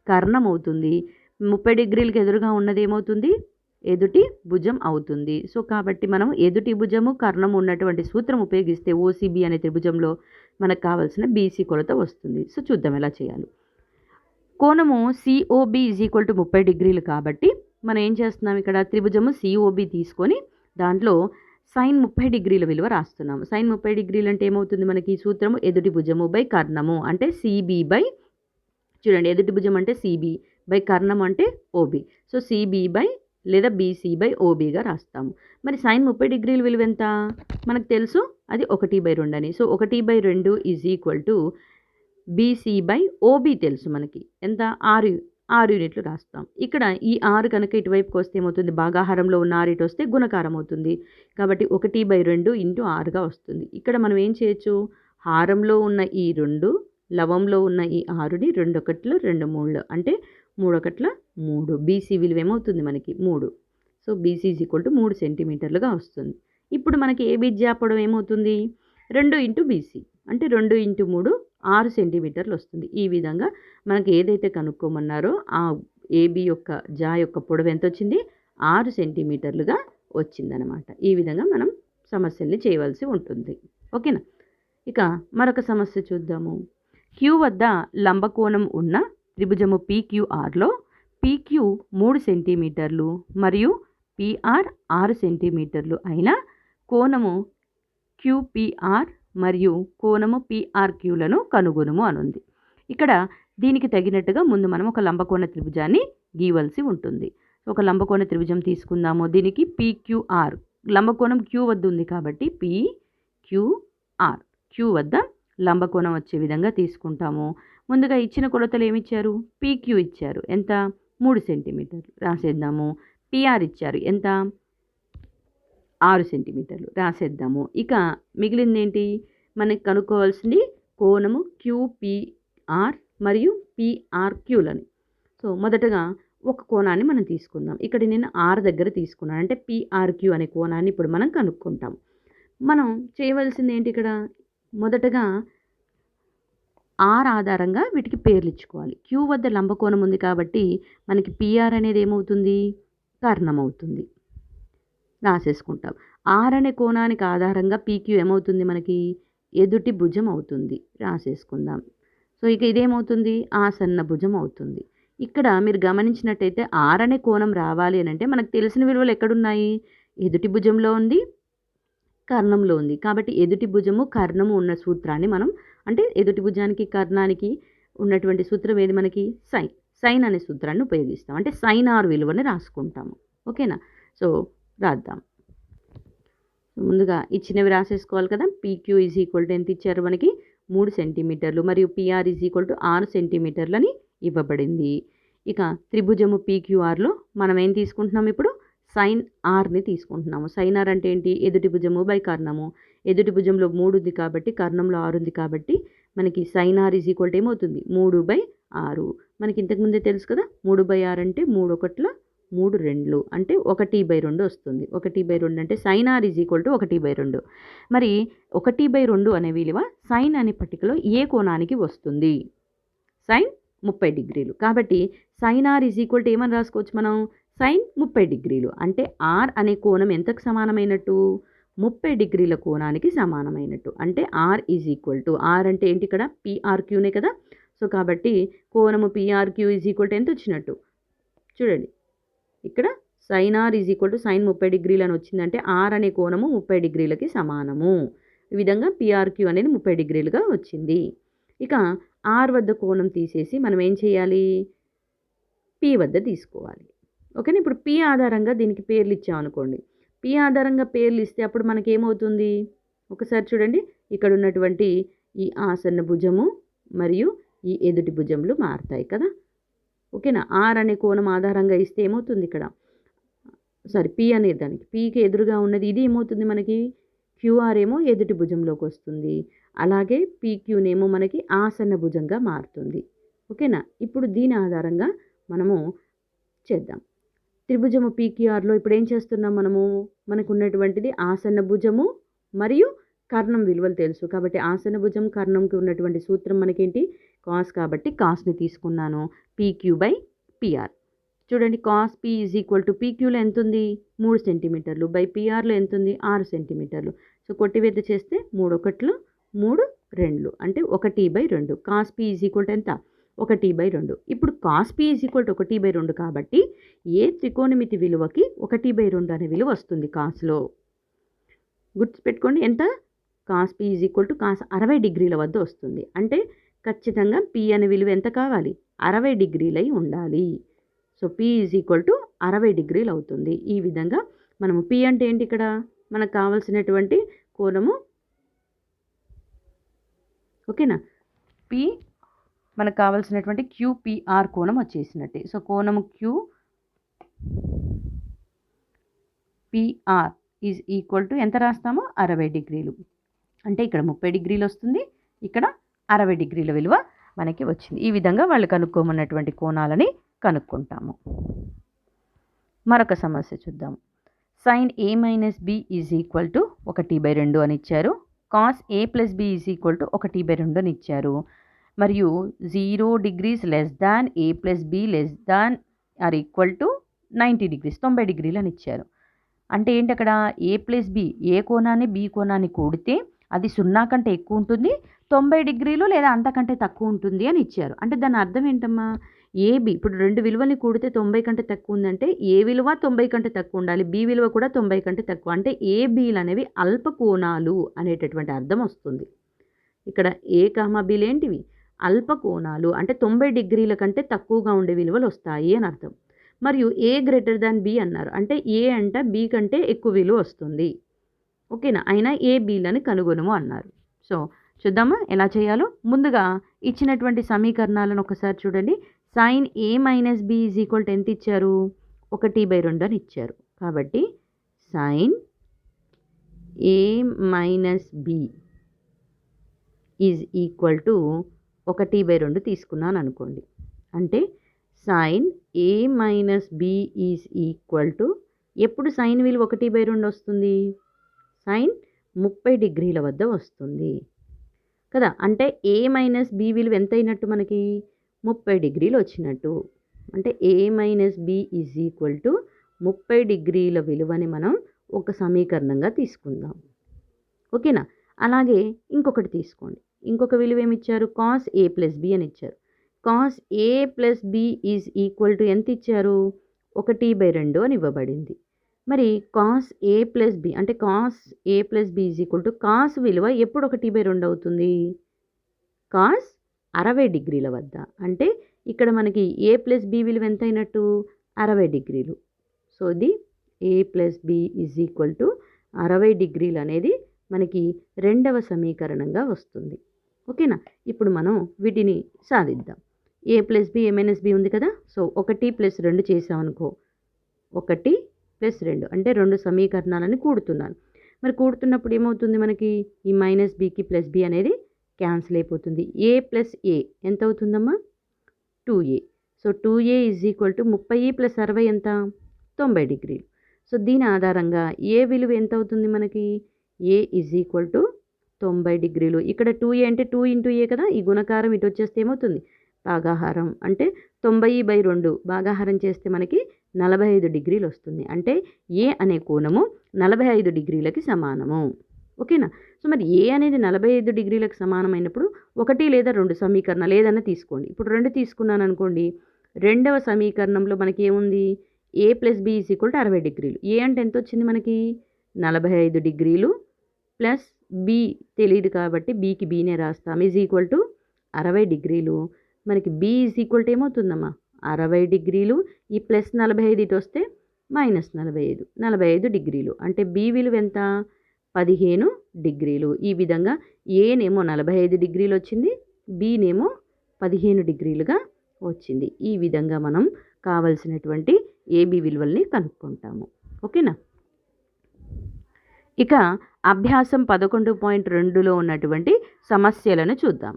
కర్ణం అవుతుంది. 30 డిగ్రీలకు ఎదురుగా ఉన్నది ఏమవుతుంది, ఎదుటి భుజం అవుతుంది. సో కాబట్టి మనం ఎదుటి భుజము కర్ణం ఉన్నటువంటి సూత్రం ఉపయోగిస్తే ఓసిబి అనే త్రిభుజంలో మనకు కావాల్సిన బీసీ కొలత వస్తుంది. సో చూద్దాం ఎలా చేయాలి. కోణము సిఓబి = 30 డిగ్రీలు కాబట్టి మనం ఏం చేస్తున్నాం, ఇక్కడ త్రిభుజము సిఓబి తీసుకొని దాంట్లో sin 30 డిగ్రీల విలువ రాస్తున్నాము. sin 30 డిగ్రీలు అంటే ఏమవుతుంది, మనకి సూత్రము ఎదుటి భుజము బై కర్ణము అంటే సిబి బై, చూడండి ఎదుటి భుజం అంటే సిబి బై కర్ణం అంటే ఓబి. సో సిబి బై లేదా బీసీ బై ఓబీగా రాస్తాము. మరి sin 30 డిగ్రీల విలువ ఎంత మనకు తెలుసు, అది 1/2 అని. సో 1/2 = బీసీ బై ఓబీ తెలుసు మనకి ఎంత, 6 యూనిట్లు రాస్తాం. ఇక్కడ ఈ 6 కనుక ఇటువైపుకి వస్తే ఏమవుతుంది, భాగాహారంలో ఉన్న 6 ఇటు వస్తే గుణకారం అవుతుంది. కాబట్టి 1/2 × 6గా వస్తుంది. ఇక్కడ మనం ఏం చేయొచ్చు, హారంలో ఉన్న ఈ 2 లవంలో ఉన్న ఈ 6ని 2 1 2 3 అంటే 3 ఒకట్ల 3. బీసీ విలువ ఏమవుతుంది మనకి 3. So BC is equal to 3 సెంటీమీటర్లుగా వస్తుంది. ఇప్పుడు మనకి ఏబీ జ్యాపడం ఏమవుతుంది 2 ఇంటూ బీసీ అంటే 2 ఇంటూ 3 6 సెంటీమీటర్లు వస్తుంది. ఈ విధంగా మనకి ఏదైతే కనుక్కోమన్నారో ఆ ఏబీ యొక్క యొక్క పొడవు ఎంత వచ్చింది 6 సెంటీమీటర్లుగా వచ్చిందనమాట. ఈ విధంగా మనం సమస్యల్ని చేయవలసి ఉంటుంది. ఓకేనా. ఇక మరొక సమస్య చూద్దాము. క్యూ వద్ద లంబకోణం ఉన్న త్రిభుజము పీక్యూఆర్లో పీక్యూ 3 సెంటీమీటర్లు మరియు పీఆర్ 6 సెంటీమీటర్లు అయిన కోణము క్యూపీఆర్ మరియు కోణము పీఆర్క్యూలను కనుగొనుము అనుంది. ఇక్కడ దీనికి తగినట్టుగా ముందు మనం ఒక లంబకోణ త్రిభుజాన్ని గీయవలసి ఉంటుంది. ఒక లంబకోణ త్రిభుజం తీసుకుందాము. దీనికి పీక్యూఆర్ లంబకోణం క్యూ వద్ద ఉంది కాబట్టి పీక్యూఆర్ క్యూ వద్ద లంబకోణం వచ్చే విధంగా తీసుకుంటాము. ముందుగా ఇచ్చిన కొలతలు ఏమిచ్చారు పీక్యూ ఇచ్చారు ఎంత 3 సెంటీమీటర్లు రాసేద్దాము. పీఆర్ ఇచ్చారు ఎంత 6 సెంటీమీటర్లు రాసేద్దాము. ఇక మిగిలింది ఏంటి మనకి కనుక్కోవాల్సింది కోణము క్యూపీఆర్ మరియు పీఆర్క్యూలని. సో మొదటగా ఒక కోణాన్ని మనం తీసుకుందాం. ఇక్కడ నేను ఆర్ దగ్గర తీసుకున్నాను అంటే పీఆర్క్యూ అనే కోణాన్ని ఇప్పుడు మనం కనుక్కుంటాం. మనం చేయవలసింది ఏంటి ఇక్కడ మొదటగా ఆర్ ఆధారంగా వీటికి పేర్లు ఇచ్చుకోవాలి. క్యూ వద్ద లంబకోణం ఉంది కాబట్టి మనకి పీఆర్ అనేది ఏమవుతుంది కర్ణం అవుతుంది రాసేసుకుంటాం. ఆర్ అనే కోణానికి ఆధారంగా పీక్యూ ఏమవుతుంది మనకి ఎదుటి భుజం అవుతుంది రాసేసుకుందాం. సో ఇక ఇదేమవుతుంది ఆసన్న భుజం అవుతుంది. ఇక్కడ మీరు గమనించినట్టయితే ఆర్ అనే కోణం రావాలి అని అంటే మనకు తెలిసిన విలువలు ఎక్కడున్నాయి ఎదుటి భుజంలో ఉంది కర్ణంలో ఉంది. కాబట్టి ఎదుటి భుజము కర్ణము ఉన్న సూత్రాన్ని మనం అంటే ఎదుటి భుజానికి కర్ణానికి ఉన్నటువంటి సూత్రం ఏది మనకి సైన్ అనే సూత్రాన్ని ఉపయోగిస్తాం. అంటే సైన్ ఆర్ విలువని రాసుకుంటాము. ఓకేనా. సో రాద్దాం. ముందుగా ఇచ్చినవి రాసేసుకోవాలి కదా. పీక్యూ ఈజ్ ఈక్వల్ టు ఎంత ఇచ్చారు మనకి 3 సెంటీమీటర్లు మరియు పీఆర్ ఈజ్ ఈక్వల్ టు 6 సెంటీమీటర్లని ఇవ్వబడింది. ఇక త్రిభుజము పీక్యూఆర్లో మనం ఏం తీసుకుంటున్నాం ఇప్పుడు సైన్ ఆర్ని తీసుకుంటున్నాము. సైన్ ఆర్ అంటే ఏంటి ఎదుటి భుజము బై కర్ణము. ఎదుటి భుజంలో 3 ఉంది కాబట్టి కర్ణంలో 6 ఉంది కాబట్టి మనకి sine R is equal to ఏమవుతుంది 3/6. మనకి ఇంతకుముందే తెలుసు కదా 3/6 అంటే 3 ఒకట్ల 3 2 అంటే 1/2 వస్తుంది. 1/2 అంటే sine R is equal to 1/2. మరి 1/2 అనే విలువ సైన్ అనే పట్టికలో ఏ కోణానికి వస్తుంది సైన్ 30 డిగ్రీలు. కాబట్టి sine R is equal to ఏమని రాసుకోవచ్చు మనం సైన్ 30 డిగ్రీలు. అంటే ఆర్ అనే కోణం ఎంతకు సమానమైనట్టు 30 డిగ్రీల కోణానికి సమానమైనట్టు. అంటే R is equal to R అంటే ఏంటి ఇక్కడ పీఆర్క్యూనే కదా. సో కాబట్టి కోణము పీఆర్క్యూ ఈజ్ ఈక్వల్ టు ఎంత వచ్చినట్టు చూడండి ఇక్కడ sine R is equal to sine 30 డిగ్రీలు అని వచ్చిందంటే ఆర్ అనే కోణము 30 డిగ్రీలకి సమానము. ఈ విధంగా పీఆర్క్యూ అనేది 30 డిగ్రీలుగా వచ్చింది. ఇక ఆర్ వద్ద కోణం తీసేసి మనం ఏం చేయాలి పీ వద్ద తీసుకోవాలి. ఓకేనా. ఇప్పుడు పీ ఆధారంగా దీనికి పేర్లు ఇచ్చామనుకోండి. పీ ఆధారంగా పేర్లు ఇస్తే అప్పుడు మనకి ఏమవుతుంది ఒకసారి చూడండి ఇక్కడ ఉన్నటువంటి ఈ ఆసన్న భుజము మరియు ఈ ఎదుటి భుజములు మారుతాయి కదా. ఓకేనా. ఆర్ అనే కోణం ఆధారంగా ఇస్తే ఏమవుతుంది ఇక్కడ పీ అనే దానికి పీకి ఎదురుగా ఉన్నది ఇది ఏమవుతుంది మనకి క్యూఆర్ ఏమో ఎదుటి భుజంలోకి వస్తుంది. అలాగే పీక్యూనేమో మనకి ఆసన్న భుజంగా మారుతుంది. ఓకేనా. ఇప్పుడు దీని ఆధారంగా మనము చేద్దాం. త్రిభుజము పీక్యూఆర్లో ఇప్పుడు ఏం చేస్తున్నాం మనకు ఉన్నటువంటిది ఆసన్న భుజము మరియు కర్ణం విలువలు తెలుసు కాబట్టి ఆసన్న భుజం కర్ణంకి ఉన్నటువంటి సూత్రం మనకేంటి కాస్ కాబట్టి కాస్ని తీసుకున్నాను పీక్యూ/పీఆర్. చూడండి cos P is equal to పీక్యూలో ఎంత ఉంది 3 సెంటీమీటర్లు బై పీఆర్లో ఎంత ఉంది 6 సెంటీమీటర్లు. సో కొట్టివేత చేస్తే 3 ఒకట్లు 3 2 అంటే 1/2. Cos P is equal to ఎంత 1/2. ఇప్పుడు cos P is equal to 1/2 కాబట్టి ఏ త్రికోణమితి విలువకి 1/2 అనే విలువ వస్తుంది కాస్లో గుర్తుపెట్టుకోండి. ఎంత cos P is equal to cos 60 డిగ్రీల వద్ద వస్తుంది. అంటే ఖచ్చితంగా పీ అనే విలువ ఎంత కావాలి 60 డిగ్రీలై ఉండాలి. So P is equal to 60 డిగ్రీలు అవుతుంది. ఈ విధంగా మనము పీ అంటే ఏంటి ఇక్కడ మనకు కావాల్సినటువంటి కోణము. ఓకేనా. పీ మనకు కావాల్సినటువంటి క్యూపీఆర్ కోణం వచ్చేసినట్టే. సో కోణము క్యూపీఆర్ ఈజ్ ఈక్వల్ టు ఎంత రాస్తామో 60 డిగ్రీలు. అంటే ఇక్కడ 30 డిగ్రీలు వస్తుంది, ఇక్కడ 60 డిగ్రీల విలువ మనకి వచ్చింది. ఈ విధంగా వాళ్ళు కనుక్కోమన్నటువంటి కోణాలని కనుక్కుంటాము. మరొక సమస్య చూద్దాం. sin a minus B is equal to 1/2 అని ఇచ్చారు. Cos a plus B is equal to 1/2 అని ఇచ్చారు. మరియు 0 degrees less than a plus B less than or equal to 90 degrees 90 డిగ్రీలు అని ఇచ్చారు. అంటే ఏంటి అక్కడ a ప్లస్ బి ఏ కోణాన్ని బి కోణాన్ని కూడితే అది 0 కంటే ఎక్కువ ఉంటుంది, 90 డిగ్రీలు లేదా అంతకంటే తక్కువ ఉంటుంది అని ఇచ్చారు. అంటే దాని అర్థం ఏంటమ్మా, ఏబి ఇప్పుడు 2 విలువల్ని కూడితే 90 కంటే తక్కువ ఉందంటే ఏ విలువ 90 కంటే తక్కువ ఉండాలి, బి విలువ కూడా 90 కంటే తక్కువ. అంటే ఏబీలు అనేవి అల్ప కోణాలు అనేటటువంటి అర్థం వస్తుంది. ఇక్కడ ఏ కామా బీలు ఏంటివి అల్ప కోణాలు, అంటే 90 డిగ్రీల కంటే తక్కువగా ఉండే విలువలు వస్తాయి అని అర్థం. మరియు ఏ గ్రేటర్ దాన్ బి అన్నారు, అంటే ఏ అంట బి కంటే ఎక్కువ విలువ వస్తుంది. ఓకేనా, అయినా ఏ బీలని కనుగొనము అన్నారు. సో చూద్దామా ఎలా చేయాలో. ముందుగా ఇచ్చినటువంటి సమీకరణాలను ఒకసారి చూడండి. sin a minus B is equal to ఎంత ఇచ్చారు, 1/2 అని ఇచ్చారు. కాబట్టి sin a minus B is equal to 1/2 తీసుకున్నాను అనుకోండి. అంటే sin a minus B is equal to, ఎప్పుడు సైన్ విలువ 1/2 వస్తుంది, సైన్ 30 డిగ్రీల వద్ద వస్తుంది కదా. అంటే ఏ మైనస్ బి విలువ ఎంత అయినట్టు మనకి 30 డిగ్రీలు వచ్చినట్టు. అంటే A minus B is equal to 30 డిగ్రీల విలువని మనం ఒక సమీకరణంగా తీసుకుందాం. ఓకేనా. అలాగే ఇంకొకటి తీసుకోండి. ఇంకొక విలువ ఏమి ఇచ్చారు, కాస్ ఏ ప్లస్ బి అని ఇచ్చారు. Cos A plus B is equal to ఎంత ఇచ్చారు, 1/2 అని ఇవ్వబడింది. మరి కాస్ ఏ ప్లస్ బి అంటే cos A plus B is equal to cos విలువ ఎప్పుడు 1/2 అవుతుంది, కాస్ 60 డిగ్రీల వద్ద. అంటే ఇక్కడ మనకి ఏ ప్లస్ బి విలువ ఎంత అయినట్టు 60 డిగ్రీలు. సో ఇది A plus B is equal to 60 డిగ్రీలు అనేది మనకి రెండవ సమీకరణంగా వస్తుంది. ఓకేనా. ఇప్పుడు మనం వీటిని సాధిద్దాం. ఏ ప్లస్ బి ఏ మైనస్ బి ఉంది కదా. సో 1 + 2 చేసామనుకో, 1 + 2 అంటే 2 సమీకరణాలని కూడుతున్నాను. మరి కూడుతున్నప్పుడు ఏమవుతుంది మనకి, ఈ మైనస్ బికి ప్లస్ బి అనేది క్యాన్సిల్ అయిపోతుంది. ఏ ప్లస్ ఏ ఎంత అవుతుందమ్మా, 2a. So 2a is equal to 30 + 60 ఎంత, 90 డిగ్రీలు. సో దీని ఆధారంగా ఏ విలువ ఎంత అవుతుంది మనకి, ఏ ఈజ్ ఈక్వల్ టు 90 డిగ్రీలు. ఇక్కడ 2a అంటే 2 × a కదా, ఈ గుణకారం ఇటు వచ్చేస్తే ఏమవుతుంది, భాగాహారం. అంటే 90/2 భాగాహారం చేస్తే మనకి 45 డిగ్రీలు వస్తుంది. అంటే ఏ అనే కోణము 45 డిగ్రీలకి సమానము. ఓకేనా. సో మరి ఏ అనేది 45 డిగ్రీలకు సమానమైనప్పుడు 1 లేదా 2 సమీకరణాలు ఏదైనా తీసుకోండి. ఇప్పుడు 2 తీసుకున్నాను అనుకోండి. రెండవ సమీకరణంలో మనకి ఏముంది, A plus B is equal to 60 డిగ్రీలు. ఏ అంటే ఎంత వచ్చింది మనకి 45 డిగ్రీలు ప్లస్ బి తెలియదు కాబట్టి బీకి బీనే రాస్తాం, ఈజ్ ఈక్వల్ టు 60 డిగ్రీలు. మనకి బి ఈజ్ ఈక్వల్ టు ఏమవుతుందమ్మా 60 డిగ్రీలు. ఈ ప్లస్ 45 ఇటు వస్తే మైనస్ 45 డిగ్రీలు. అంటే బి విలువ ఎంత, 15 డిగ్రీలు. ఈ విధంగా ఏనేమో 45 డిగ్రీలు వచ్చింది, బీనేమో 15 డిగ్రీలుగా వచ్చింది. ఈ విధంగా మనం కావలసినటువంటి ఏబి విలువల్ని కనుక్కుంటాము. ఓకేనా. ఇక అభ్యాసం 11.2లో ఉన్నటువంటి సమస్యలను చూద్దాం.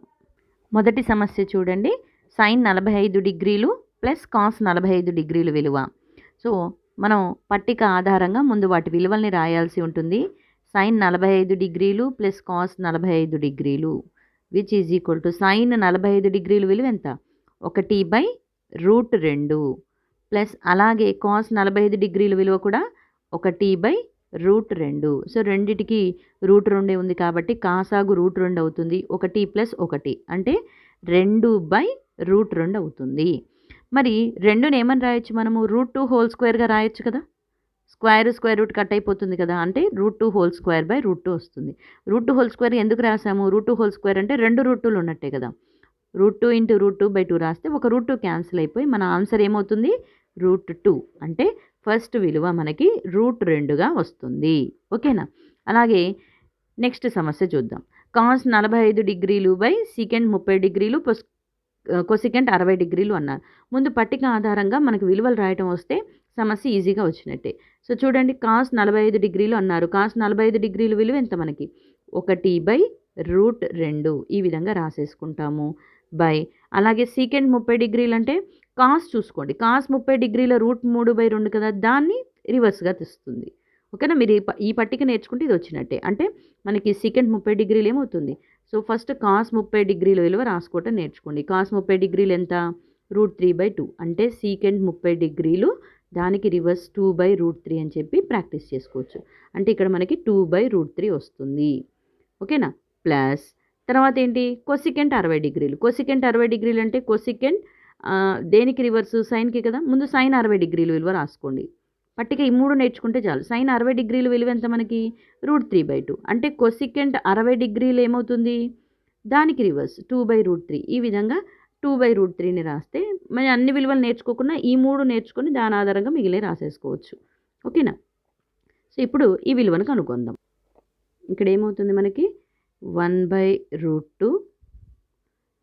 మొదటి సమస్య చూడండి. సైన్ 45 డిగ్రీలు ప్లస్ కాస్ 45 డిగ్రీలు విలువ. సో మనం పట్టిక ఆధారంగా ముందు వాటి విలువల్ని రాయాల్సి ఉంటుంది. సైన్ 45 డిగ్రీలు ప్లస్ కాస్ 45 డిగ్రీలు which is equal to sine 45 డిగ్రీలు విలువ ఎంత, 1/√2 ప్లస్ అలాగే కాస్ 45 డిగ్రీల విలువ కూడా 1/√2. సో రెండిటికి √2 ఉంది కాబట్టి కాసాగు √2 అవుతుంది. 1 + 1 అంటే 2/√2 అవుతుంది. మరి 2ని ఏమని రాయొచ్చు మనము, √2² రాయొచ్చు కదా. స్క్వేర్ రూట్ కట్ అయిపోతుంది కదా, అంటే √2² వస్తుంది. √2² ఎందుకు రాసాము, √2² అంటే 2 రూటులు ఉన్నట్టే కదా. √2 × √2/2 రాస్తే ఒక √2 క్యాన్సిల్ అయిపోయి మన ఆన్సర్ ఏమవుతుంది, √2. అంటే ఫస్ట్ విలువ మనకి √2గా వస్తుంది. ఓకేనా. అలాగే నెక్స్ట్ సమస్య చూద్దాం. కాస్ 45 డిగ్రీలు బై సీకెంట్ 30 డిగ్రీలు కొసికెంట్ 60 డిగ్రీలు అన్నారు. ముందు పట్టిక ఆధారంగా మనకు విలువలు రాయటం వస్తే సమస్య ఈజీగా వచ్చినట్టే. సో చూడండి, కాస్ 45 డిగ్రీలు అన్నారు. కాస్ 45 డిగ్రీలు విలువ ఎంత మనకి, 1/√2 ఈ విధంగా రాసేసుకుంటాము. బై అలాగే సీకెంట్ 30 డిగ్రీలు అంటే కాస్ చూసుకోండి. కాస్ 30 డిగ్రీల √3/2 కదా! దాన్ని రివర్స్‌గా తెస్తుంది. ఓకేనా? మీరు ఈ పట్టిక నేర్చుకుంటే ఇది వచ్చినట్టే. అంటే మనకి సెకండ్ 30 డిగ్రీలు ఏమవుతుంది? సో, ఫస్ట్ కాస్ 30 డిగ్రీల విలువ రాసుకోవటం నేర్చుకోండి. కాస్ 30 డిగ్రీలు ఎంత? √3/2 అంటే సెకండ్ 30 డిగ్రీలు దానికి రివర్స్ 2/√3 అని చెప్పి ప్రాక్టీస్ చేసుకోవచ్చు. అంటే ఇక్కడ మనకి 2/√3 వస్తుంది. ఓకేనా? ప్లస్ తర్వాత ఏంటి? కొసికెంట్ 60 డిగ్రీలు. కొసికెంట్ 60 డిగ్రీలు అంటే కొసికెంట్ దేనికి రివర్సు? సైన్‌కి కదా! ముందు సైన్ 60 డిగ్రీల విలువ రాసుకోండి. పట్టిక ఈ 3 నేర్చుకుంటే చాలు. సైన్ 60 డిగ్రీల విలువ ఎంత మనకి? √3/2 అంటే కొసికెంట్ 60 డిగ్రీలు ఏమవుతుంది? దానికి రివర్స్ 2/√3 ఈ విధంగా 2/√3ని రాస్తే మరి అన్ని విలువలు నేర్చుకోకుండా ఈ 3 నేర్చుకొని దాని ఆధారంగా మిగిలినవి రాసేసుకోవచ్చు. ఓకేనా? సో, ఇప్పుడు ఈ విలువను కనుక్కుందాం. ఇక్కడ ఏమవుతుంది మనకి 1/√2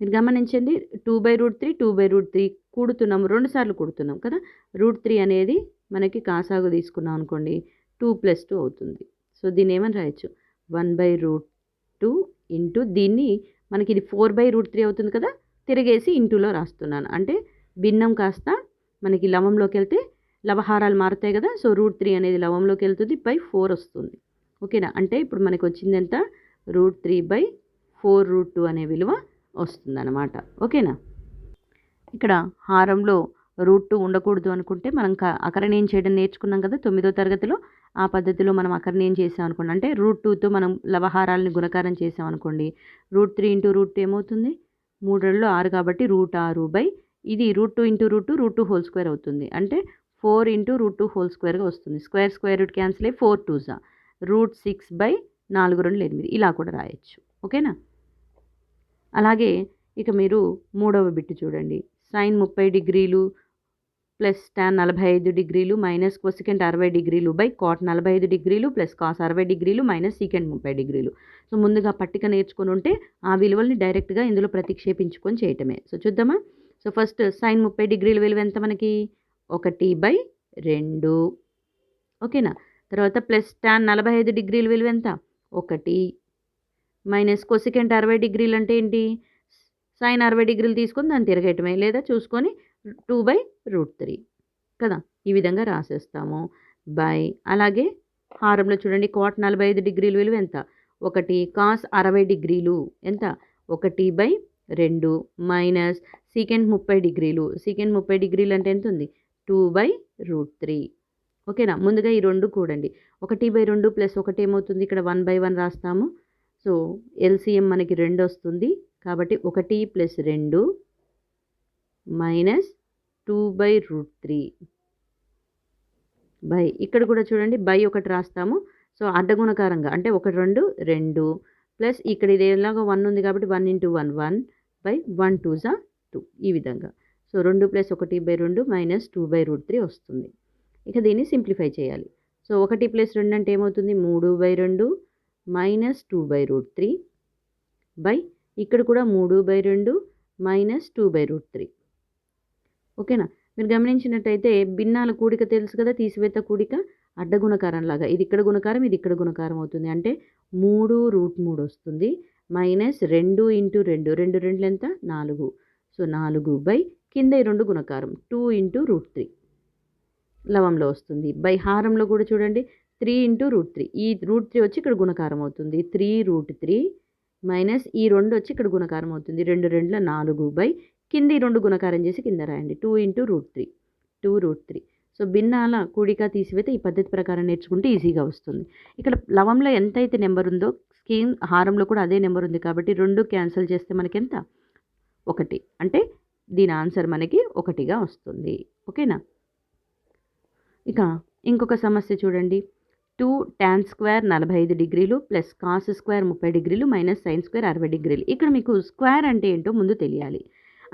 మీరు గమనించండి 2/√3 2/√3 కూడుతున్నాము 2 సార్లు కూడుతున్నాం కదా! √3 అనేది మనకి కాసాగు తీసుకున్నాం అనుకోండి 2 + 2 అవుతుంది. సో, దీన్ని ఏమని రాయొచ్చు 1/√2 ఇంటూ దీన్ని మనకి ఇది 4/√3 అవుతుంది కదా! తిరిగేసి ఇంటూలో రాస్తున్నాను. అంటే భిన్నం కాస్త మనకి లవంలోకి వెళ్తే లవహారాలు మారుతాయి కదా! సో, √3 అనేది లవంలోకి వెళ్తుంది /4 వస్తుంది. ఓకేనా? అంటే ఇప్పుడు మనకి వచ్చింది ఎంత? √3/4√2 అనే విలువ వస్తుందన్నమాట. ఓకేనా? ఇక్కడ హారంలో √2 ఉండకూడదు అనుకుంటే మనం అకరణీయం చేయడం నేర్చుకున్నాం కదా 9వ తరగతిలో. ఆ పద్ధతిలో మనం అకరణీయం చేసాం అనుకోండి. అంటే √2తో మనం లవహారాలని గుణకారం చేసాం అనుకోండి. √3 × √2 ఏమవుతుంది? 3 × 6 కాబట్టి √6 ఇది √2 × √2 హోల్ స్క్వేర్ అవుతుంది. అంటే 4 × √2 వస్తుంది. స్క్వేర్ రూట్ క్యాన్సిల్ అయ్యి 4 2 జా √6/4 2 8 ఇలా కూడా రాయొచ్చు. ఓకేనా? అలాగే ఇక మీరు మూడవ బిట్ చూడండి. సైన్ 30 డిగ్రీలు ప్లస్ టాన్ 45 డిగ్రీలు మైనస్ కొసికెంట్ 60 డిగ్రీలు కాట్ 45 డిగ్రీలు ప్లస్ కాస్ 60 డిగ్రీలు మైనస్ సీకెంట్ 30 డిగ్రీలు. సో, ముందుగా పట్టిక నేర్చుకొని ఉంటే ఆ విలువల్ని డైరెక్ట్గా ఇందులో ప్రతిక్షేపించుకొని చేయటమే. సో, చూద్దామా? సో, ఫస్ట్ సైన్ 30 డిగ్రీల విలువ ఎంత మనకి? 1/2 ఓకేనా? తర్వాత ప్లస్ టాన్ 45 డిగ్రీల విలువ ఎంత? 1 మైనస్ కొసికెంట్ 60 డిగ్రీలు అంటే ఏంటి? సైన్ 60 డిగ్రీలు తీసుకొని దాన్ని తిరగేయటమే లేదా చూసుకొని 2/√3 కదా! ఈ విధంగా రాసేస్తాము. అలాగే హారంలో చూడండి కాట్ 45 డిగ్రీల విలువ ఎంత? 1 కాస్ 60 డిగ్రీలు ఎంత? 1/2 మైనస్ సీకెంట్ 30 డిగ్రీలు. సీకెంట్ 30 డిగ్రీలు అంటే ఎంత ఉంది? 2/√3 ఓకేనా? ముందుగా ఈ 2 కూడండి. 1/2 ప్లస్ 1 ఏమవుతుంది? ఇక్కడ 1/1 రాస్తాము. సో, ఎల్సీఎం మనకి 2 వస్తుంది. కాబట్టి 1 + 2 మైనస్ 2/√3 ఇక్కడ కూడా చూడండి ఒకటి రాస్తాము. సో, అడ్డగుణకారంగా అంటే 1 2 2 ప్లస్ ఇక్కడ ఇది ఎలాగో 1 ఉంది కాబట్టి 1 × 1 1 2 జా 2 ఈ విధంగా. సో, 2 + 1/2 మైనస్ 2/√3 వస్తుంది. ఇక దీన్ని సింప్లిఫై చేయాలి. సో, 1 + 2 అంటే ఏమవుతుంది? 3/2 మైనస్ 2/√3 ఇక్కడ కూడా 3/2 మైనస్ 2/√3 ఓకేనా? మీరు గమనించినట్టయితే భిన్నాల కూడిక తెలుసు కదా తీసివేత కూడిక అడ్డగుణకారం లాగా ఇది ఇక్కడ గుణకారం ఇది ఇక్కడ గుణకారం అవుతుంది. అంటే 3√3 వస్తుంది మైనస్ 2 × 2 2 2 ఎంత? 4 సో, 4 కింద ఈ 2 గుణకారం 2 × √3 లవంలో వస్తుంది. హారంలో కూడా చూడండి 3 × √3 ఈ √3 వచ్చి ఇక్కడ గుణకారం అవుతుంది. 3√3 మైనస్ ఈ 2 వచ్చి ఇక్కడ గుణకారం అవుతుంది. 2 2 4 కింద ఈ 2 గుణకారం చేసి కింద రాయండి 2 × √3 సో, భిన్నాల కూడిక తీసివేత ఈ పద్ధతి ప్రకారం నేర్చుకుంటే ఈజీగా వస్తుంది. ఇక్కడ లవంలో ఎంతైతే నెంబర్ ఉందో హారంలో కూడా అదే నెంబర్ ఉంది కాబట్టి 2 క్యాన్సిల్ చేస్తే మనకి ఎంత? 1 అంటే దీని ఆన్సర్ మనకి 1గా వస్తుంది. ఓకేనా? ఇక ఇంకొక సమస్య చూడండి. 2 టాన్ స్క్వేర్ 45 డిగ్రీలు ప్లస్ కాస్ స్క్వేర్ 30 డిగ్రీలు మైనస్ సైన్ స్క్వేర్ 60 డిగ్రీలు. ఇక్కడ మీకు స్క్వేర్ అంటే ఏంటో ముందు తెలియాలి.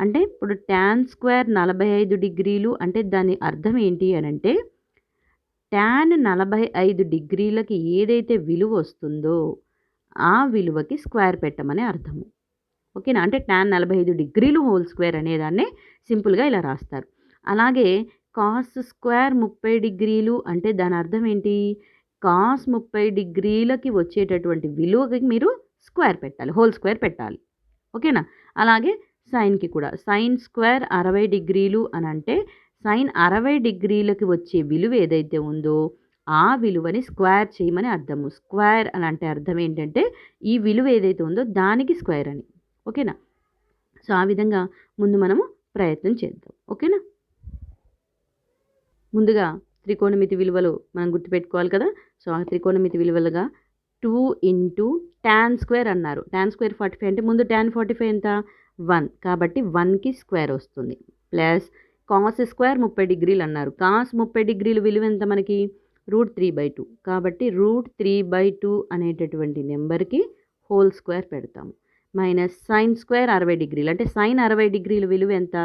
అంటే ఇప్పుడు టాన్ స్క్వేర్ 45 డిగ్రీలు అంటే దాని అర్థం ఏంటి అని అంటే టాన్ 45 డిగ్రీలకి ఏదైతే విలువ వస్తుందో ఆ విలువకి స్క్వేర్ పెట్టమని అర్థము. ఓకేనా? అంటే టాన్ 45 డిగ్రీలు హోల్ స్క్వేర్ అనేదాన్నే సింపుల్గా ఇలా రాస్తారు. అలాగే కాస్ స్క్వేర్ 30 డిగ్రీలు అంటే దాని అర్థం ఏంటి? కాస్ 30 డిగ్రీలకి వచ్చేటటువంటి విలువకి మీరు స్క్వేర్ పెట్టాలి హోల్ స్క్వేర్ పెట్టాలి. ఓకేనా? అలాగే సైన్కి కూడా సైన్ స్క్వేర్ 60 డిగ్రీలు అని అంటే సైన్ 60 డిగ్రీలకి వచ్చే విలువ ఏదైతే ఉందో ఆ విలువని స్క్వేర్ చేయమని అర్థము. స్క్వేర్ అని అంటే అర్థం ఏంటంటే ఈ విలువ ఏదైతే ఉందో దానికి స్క్వేర్ అని. ఓకేనా? సో ఆ విధంగా ముందు మనము ప్రయత్నం చేద్దాం. ఓకేనా? ముందుగా త్రికోణమితి విలువలు మనం గుర్తుపెట్టుకోవాలి కదా. సో ఆ త్రికోణమితి విలువలుగా 2 ఇంటూ tan స్క్వేర్ అన్నారు. tan స్క్వేర్ 45 అంటే ముందు tan 45 ఎంత 1 కాబట్టి 1కి స్క్వేర్ వస్తుంది. ప్లస్ కాస్ స్క్వేర్ 30 డిగ్రీలు అన్నారు. కాస్ 30 డిగ్రీలు విలువ ఎంత మనకి √3/2 కాబట్టి √3/2 అనేటటువంటి నెంబర్కి హోల్ స్క్వేర్ పెడతాము. మైనస్ సైన్ స్క్వేర్ 60 డిగ్రీలు అంటే సైన్ 60 డిగ్రీల విలువ ఎంత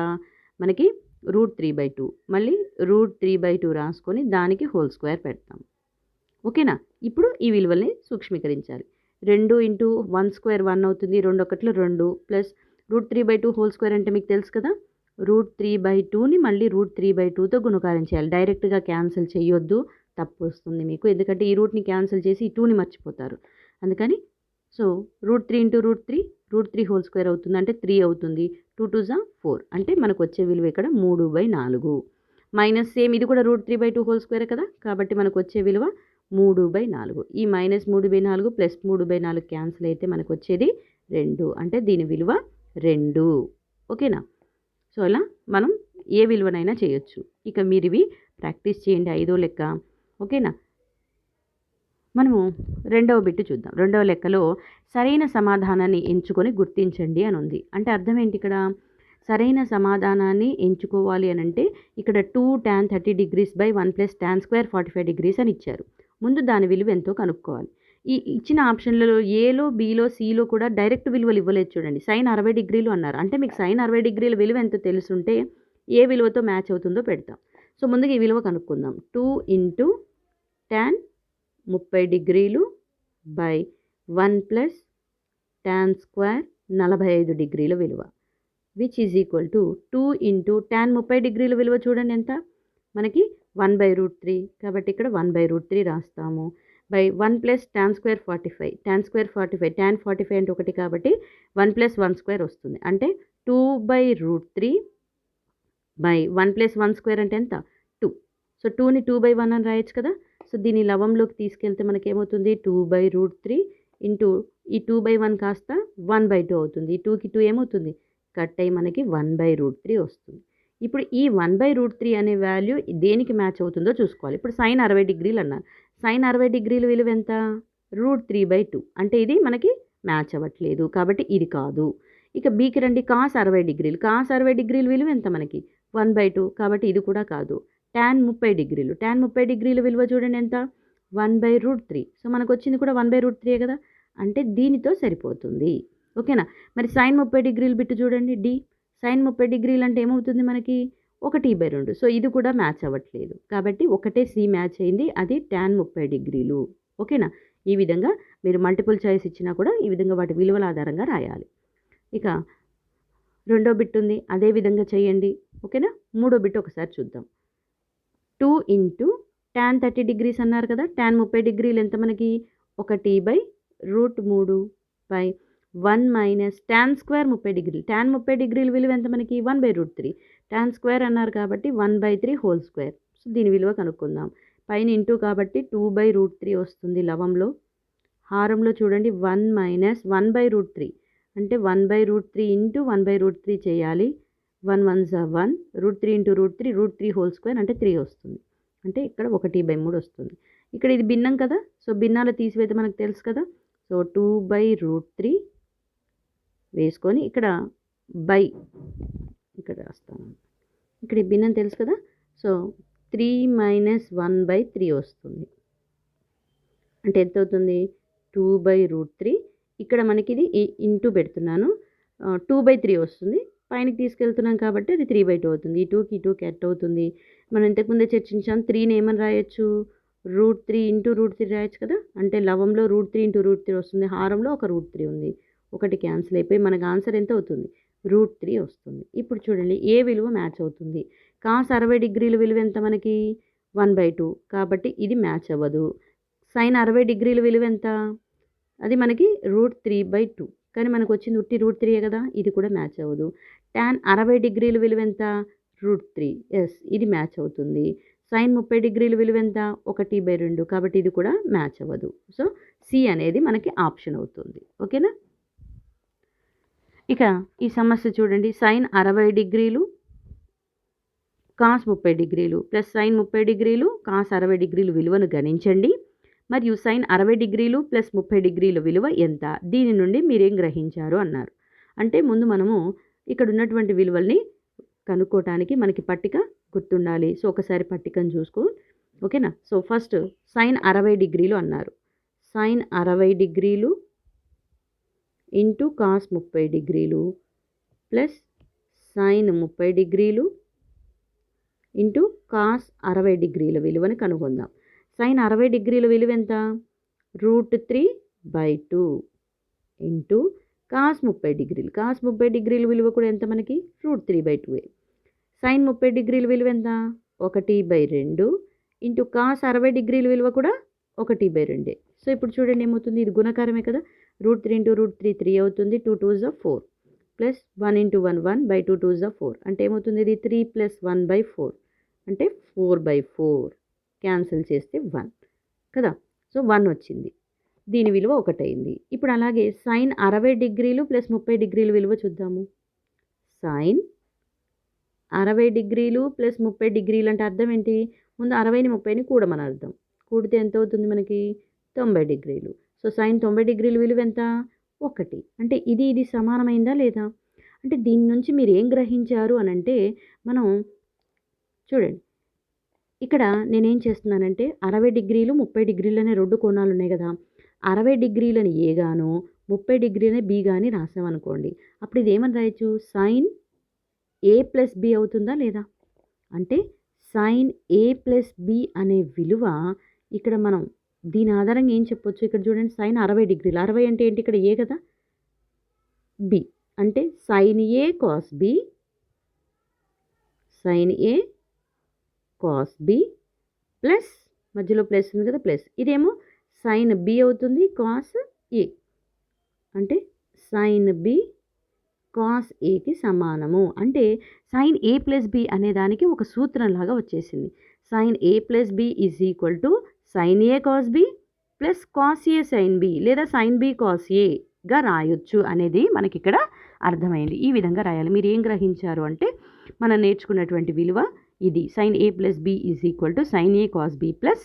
మనకి √3/2 మళ్ళీ √3/2 రాసుకొని దానికి హోల్ స్క్వేర్ పెడతాం. ఓకేనా? ఇప్పుడు ఈ విలువల్ని సూక్ష్మీకరించాలి. 2 ఇంటూ 1 స్క్వేర్ 1 అవుతుంది. 2 ఒకట్లు 2 ప్లస్ √3/2 హోల్ స్క్వేర్ అంటే మీకు తెలుసు కదా. √3/2ని మళ్ళీ √3/2తో గుణకారం చేయాలి. డైరెక్ట్గా క్యాన్సిల్ చేయొద్దు, తప్పు వస్తుంది మీకు. ఎందుకంటే ఈ రూట్ని క్యాన్సిల్ చేసి ఈ 2ని మర్చిపోతారు. అందుకని సో √3 ఇంటూ √3 హోల్ స్క్వేర్ అవుతుంది అంటే 3 అవుతుంది. 2 2 జా 4 అంటే మనకు వచ్చే విలువ ఇక్కడ 3/4 మైనస్ సేమ్ ఇది కూడా √3/2 హోల్ స్క్వేర్ కదా కాబట్టి మనకు వచ్చే విలువ 3/4. ఈ మైనస్ 3/4 ప్లస్ 3/4 క్యాన్సిల్ అయితే మనకు వచ్చేది 2 అంటే దీని విలువ 2. ఓకేనా? సో అలా మనం ఏ విలువనైనా చేయొచ్చు. ఇక మీరు ఇవి ప్రాక్టీస్ చేయండి 5వ లెక్క. ఓకేనా? మనము రెండవ బిట్టు చూద్దాం. రెండవ లెక్కలో సరైన సమాధానాన్ని ఎంచుకొని గుర్తించండి అని ఉంది. అంటే అర్థం ఏంటి ఇక్కడ? సరైన సమాధానాన్ని ఎంచుకోవాలి అని అంటే ఇక్కడ 2 tan 30 degrees by 1 plus tan square 45 degrees అని ఇచ్చారు. ముందు దాని విలువ ఎంతో కనుక్కోవాలి. ఈ ఇచ్చిన ఆప్షన్లలో ఏలో బీలో సిలో కూడా డైరెక్ట్ విలువలు ఇవ్వలేదు చూడండి. సైన్ 60 డిగ్రీలు అన్నారు. అంటే మీకు సైన్ 60 డిగ్రీల విలువ ఎంతో తెలుసుంటే ఏ విలువతో మ్యాచ్ అవుతుందో పెడతాం. సో ముందుగా ఈ విలువ కనుక్కుందాం. 2 ఇంటూ tan 30 డిగ్రీలు బై 1 ప్లస్ tan స్క్వేర్ 45 డిగ్రీల విలువ which is equal to 2 into tan 30 డిగ్రీల విలువ చూడండి ఎంత మనకి 1/√3 కాబట్టి ఇక్కడ 1/√3 రాస్తాము. By 1 plus tan square 45 tan square 45 tan 45 అంటే 1 కాబట్టి 1 ప్లస్ 1 స్క్వేర్ వస్తుంది. అంటే 2/√3 బై 1 ప్లస్ 1 స్క్వేర్ అంటే ఎంత 2. సో 2ని 2/1 అని రాయొచ్చు కదా. సో దీన్ని లవంలోకి తీసుకెళ్తే మనకేమవుతుంది 2/√3 ఇంటూ ఈ 2/1 కాస్త 1/2 అవుతుంది. ఈ 2కి 2 ఏమవుతుంది కట్ అయ్యి మనకి 1/√3 వస్తుంది. ఇప్పుడు ఈ 1/√3 అనే వాల్యూ దేనికి మ్యాచ్ అవుతుందో చూసుకోవాలి. ఇప్పుడు సైన్ 60 డిగ్రీలు అన్నారు. సైన్ 60 డిగ్రీల విలువ ఎంత √3/2 అంటే ఇది మనకి మ్యాచ్ అవ్వట్లేదు కాబట్టి ఇది కాదు. ఇక బీకి రండి. కాస్ 60 డిగ్రీలు. కాస్ 60 డిగ్రీల విలువ ఎంత మనకి 1/2 కాబట్టి ఇది కూడా కాదు. tan 30 డిగ్రీలు. tan 30 డిగ్రీల విలువ చూడండి ఎంత 1/√3. సో మనకు వచ్చింది కూడా 1/√3 కదా అంటే దీనితో సరిపోతుంది. ఓకేనా? మరి సైన్ 30 డిగ్రీలు బిట్టు చూడండి డి. సైన్ 30 డిగ్రీలు అంటే ఏమవుతుంది మనకి 1/2. సో ఇది కూడా మ్యాచ్ అవ్వట్లేదు కాబట్టి ఒకటే సి మ్యాచ్ అయింది, అది tan 30 డిగ్రీలు. ఓకేనా? ఈ విధంగా మీరు మల్టిపుల్ చాయిస్ ఇచ్చినా కూడా ఈ విధంగా వాటి విలువల ఆధారంగా రాయాలి. ఇక రెండో బిట్ ఉంది, అదే విధంగా చేయండి. ఓకేనా? మూడో బిట్ ఒకసారి చూద్దాం. 2 ఇంటూ tan 30 డిగ్రీస్ అన్నారు కదా. tan 30 డిగ్రీలు ఎంత మనకి 1/√3 బై 1 మైనస్ tan స్క్వేర్ 30 డిగ్రీలు. tan 30 డిగ్రీల విలువ ఎంత మనకి 1/√3. tan స్క్వేర్ అన్నారు కాబట్టి 1/3 హోల్ స్క్వేర్. సో దీని విలువ కనుక్కుందాం. పైన ఇంటూ కాబట్టి 2/√3 వస్తుంది లవంలో. హారంలో చూడండి 1 మైనస్ 1/√3 అంటే 1/√3 ఇంటూ 1/√3 చేయాలి. 1 1 జా 1 √3 ఇంటూ √3 హోల్ స్క్వేర్ అంటే 3 వస్తుంది. అంటే ఇక్కడ 1/3 వస్తుంది. ఇక్కడ ఇది భిన్నం కదా. సో భిన్నాలు తీసివేస్తే మనకు తెలుసు కదా. సో 2/√3 వేసుకొని ఇక్కడ బై ఇక్కడ రాస్తాను. ఇక్కడ ఈ భిన్నం తెలుసు కదా. సో 3 మైనస్ 1/3 వస్తుంది. అంటే ఎంత అవుతుంది 2/√3. ఇక్కడ మనకి ఇది ఇంటూ పెడుతున్నాను 2/3 వస్తుంది. పైనకి తీసుకెళ్తున్నాం కాబట్టి అది 3/2 అవుతుంది. ఈ 2కి 2 కట్ అవుతుంది. మనం ఇంతకుముందే చర్చించాం 3ని ఏమని రాయొచ్చు √3 ఇంటూ √3 రాయొచ్చు కదా. అంటే లవంలో √3 ఇంటూ √3 వస్తుంది. హారంలో ఒక √3 ఉంది. ఒకటి క్యాన్సిల్ అయిపోయి మనకు ఆన్సర్ ఎంత అవుతుంది √3 వస్తుంది. ఇప్పుడు చూడండి ఏ విలువ మ్యాచ్ అవుతుంది. కాస్ 60 డిగ్రీల విలువ ఎంత మనకి 1/2 కాబట్టి ఇది మ్యాచ్ అవ్వదు. సైన్ 60 డిగ్రీల విలువ ఎంత అది మనకి √3/2 కానీ మనకు వచ్చింది ఉట్టి √3 కదా, ఇది కూడా మ్యాచ్ అవ్వదు. tan 60 డిగ్రీల విలువ ఎంత, √3. ఎస్, ఇది మ్యాచ్ అవుతుంది. sin 30 డిగ్రీల విలువ ఎంత, 1/2, కాబట్టి ఇది కూడా మ్యాచ్ అవ్వదు. సో సి అనేది మనకి ఆప్షన్ అవుతుంది. ఓకేనా. ఇక ఈ సమస్య చూడండి, sin 60 డిగ్రీలు cos 30 డిగ్రీలు ప్లస్ sin 30 డిగ్రీలు cos 60 డిగ్రీలు విలువను గణించండి. మరియు sin 60 డిగ్రీలు ప్లస్ 30 డిగ్రీల విలువ ఎంత, దీని నుండి మీరేం గ్రహించారు అన్నారు. అంటే ముందు మనము ఇక్కడ ఉన్నటువంటి విలువల్ని కనుక్కోవటానికి మనకి పట్టిక గుర్తుండాలి. సో ఒకసారి పట్టికను చూసుకో. ఓకేనా. సో ఫస్ట్ sin 60 డిగ్రీలు అన్నారు. sin 60 డిగ్రీలు ఇంటూ cos 30 డిగ్రీలు ప్లస్ sin 30 డిగ్రీలు ఇంటూ cos 60 డిగ్రీల విలువని కనుగొందాం. sin 60 డిగ్రీల విలువ ఎంత, √3/2 ఇంటూ cos 30 డిగ్రీలు. cos 30 డిగ్రీల విలువ కూడా ఎంత మనకి, √3/2. sin 30 డిగ్రీల విలువ ఎంత, 1/2 ఇంటూ cos 60 డిగ్రీల విలువ కూడా 1/2. సో ఇప్పుడు చూడండి ఏమవుతుంది, ఇది గుణకారమే కదా, √3 ఇంటూ √3 3 అవుతుంది, 2 2s 4 ప్లస్ 1 ఇంటూ 1 1/2 2 2s 4 అంటే ఏమవుతుంది, ఇది 3 + 1/4 అంటే 4/4. క్యాన్సిల్ చేస్తే 1 కదా. సో 1 వచ్చింది, దీని విలువ 1 అయింది. ఇప్పుడు అలాగే sin 60 డిగ్రీలు ప్లస్ 30 డిగ్రీల విలువ చూద్దాము. sin 60 డిగ్రీలు ప్లస్ 30 డిగ్రీలు అంటే అర్థం ఏంటి, ముందు 60ని 30ని కూడమని అర్థం. కూడితే ఎంత అవుతుంది మనకి, 90 డిగ్రీలు. సో sin 90 డిగ్రీల విలువ ఎంత, 1. అంటే ఇది సమానమైందా లేదా, అంటే దీని నుంచి మీరు ఏం గ్రహించారు అని అంటే, మనం చూడండి ఇక్కడ నేనేం చేస్తున్నానంటే 60 డిగ్రీలు 30 డిగ్రీలు అనే 2 కోణాలు ఉన్నాయి కదా, 60 డిగ్రీలని ఏ గాను 30 డిగ్రీలని బి గాని రాసామనుకోండి, అప్పుడు ఇది ఏమని రాయొచ్చు, sin a + b అవుతుందా లేదా. అంటే sin a + b అనే విలువ ఇక్కడ మనం దీని ఆధారంగా ఏం చెప్పొచ్చు, ఇక్కడ చూడండి sin 60 డిగ్రీలు, 60 అంటే ఏంటి, ఇక్కడ ఏ కదా, b అంటే sin a cos b, sin a cos b plus మధ్యలో ప్లస్ ఉంది కదా, ప్లస్ ఇదేమో sin b అవుతుంది cos a, అంటే sin b cos aకి సమానము. అంటే sin a + b అనే దానికి ఒక సూత్రంలాగా వచ్చేసింది. sin a + b = sin a cos b plus cos a sin b లేదా sin b cos a గా రాయొచ్చు అనేది మనకి ఇక్కడ అర్థమైంది. ఈ విధంగా రాయాలి. మీరు ఏం గ్రహించారు అంటే, మనం నేర్చుకున్నటువంటి విలువ ఇది, sin a + b = sin a cos b plus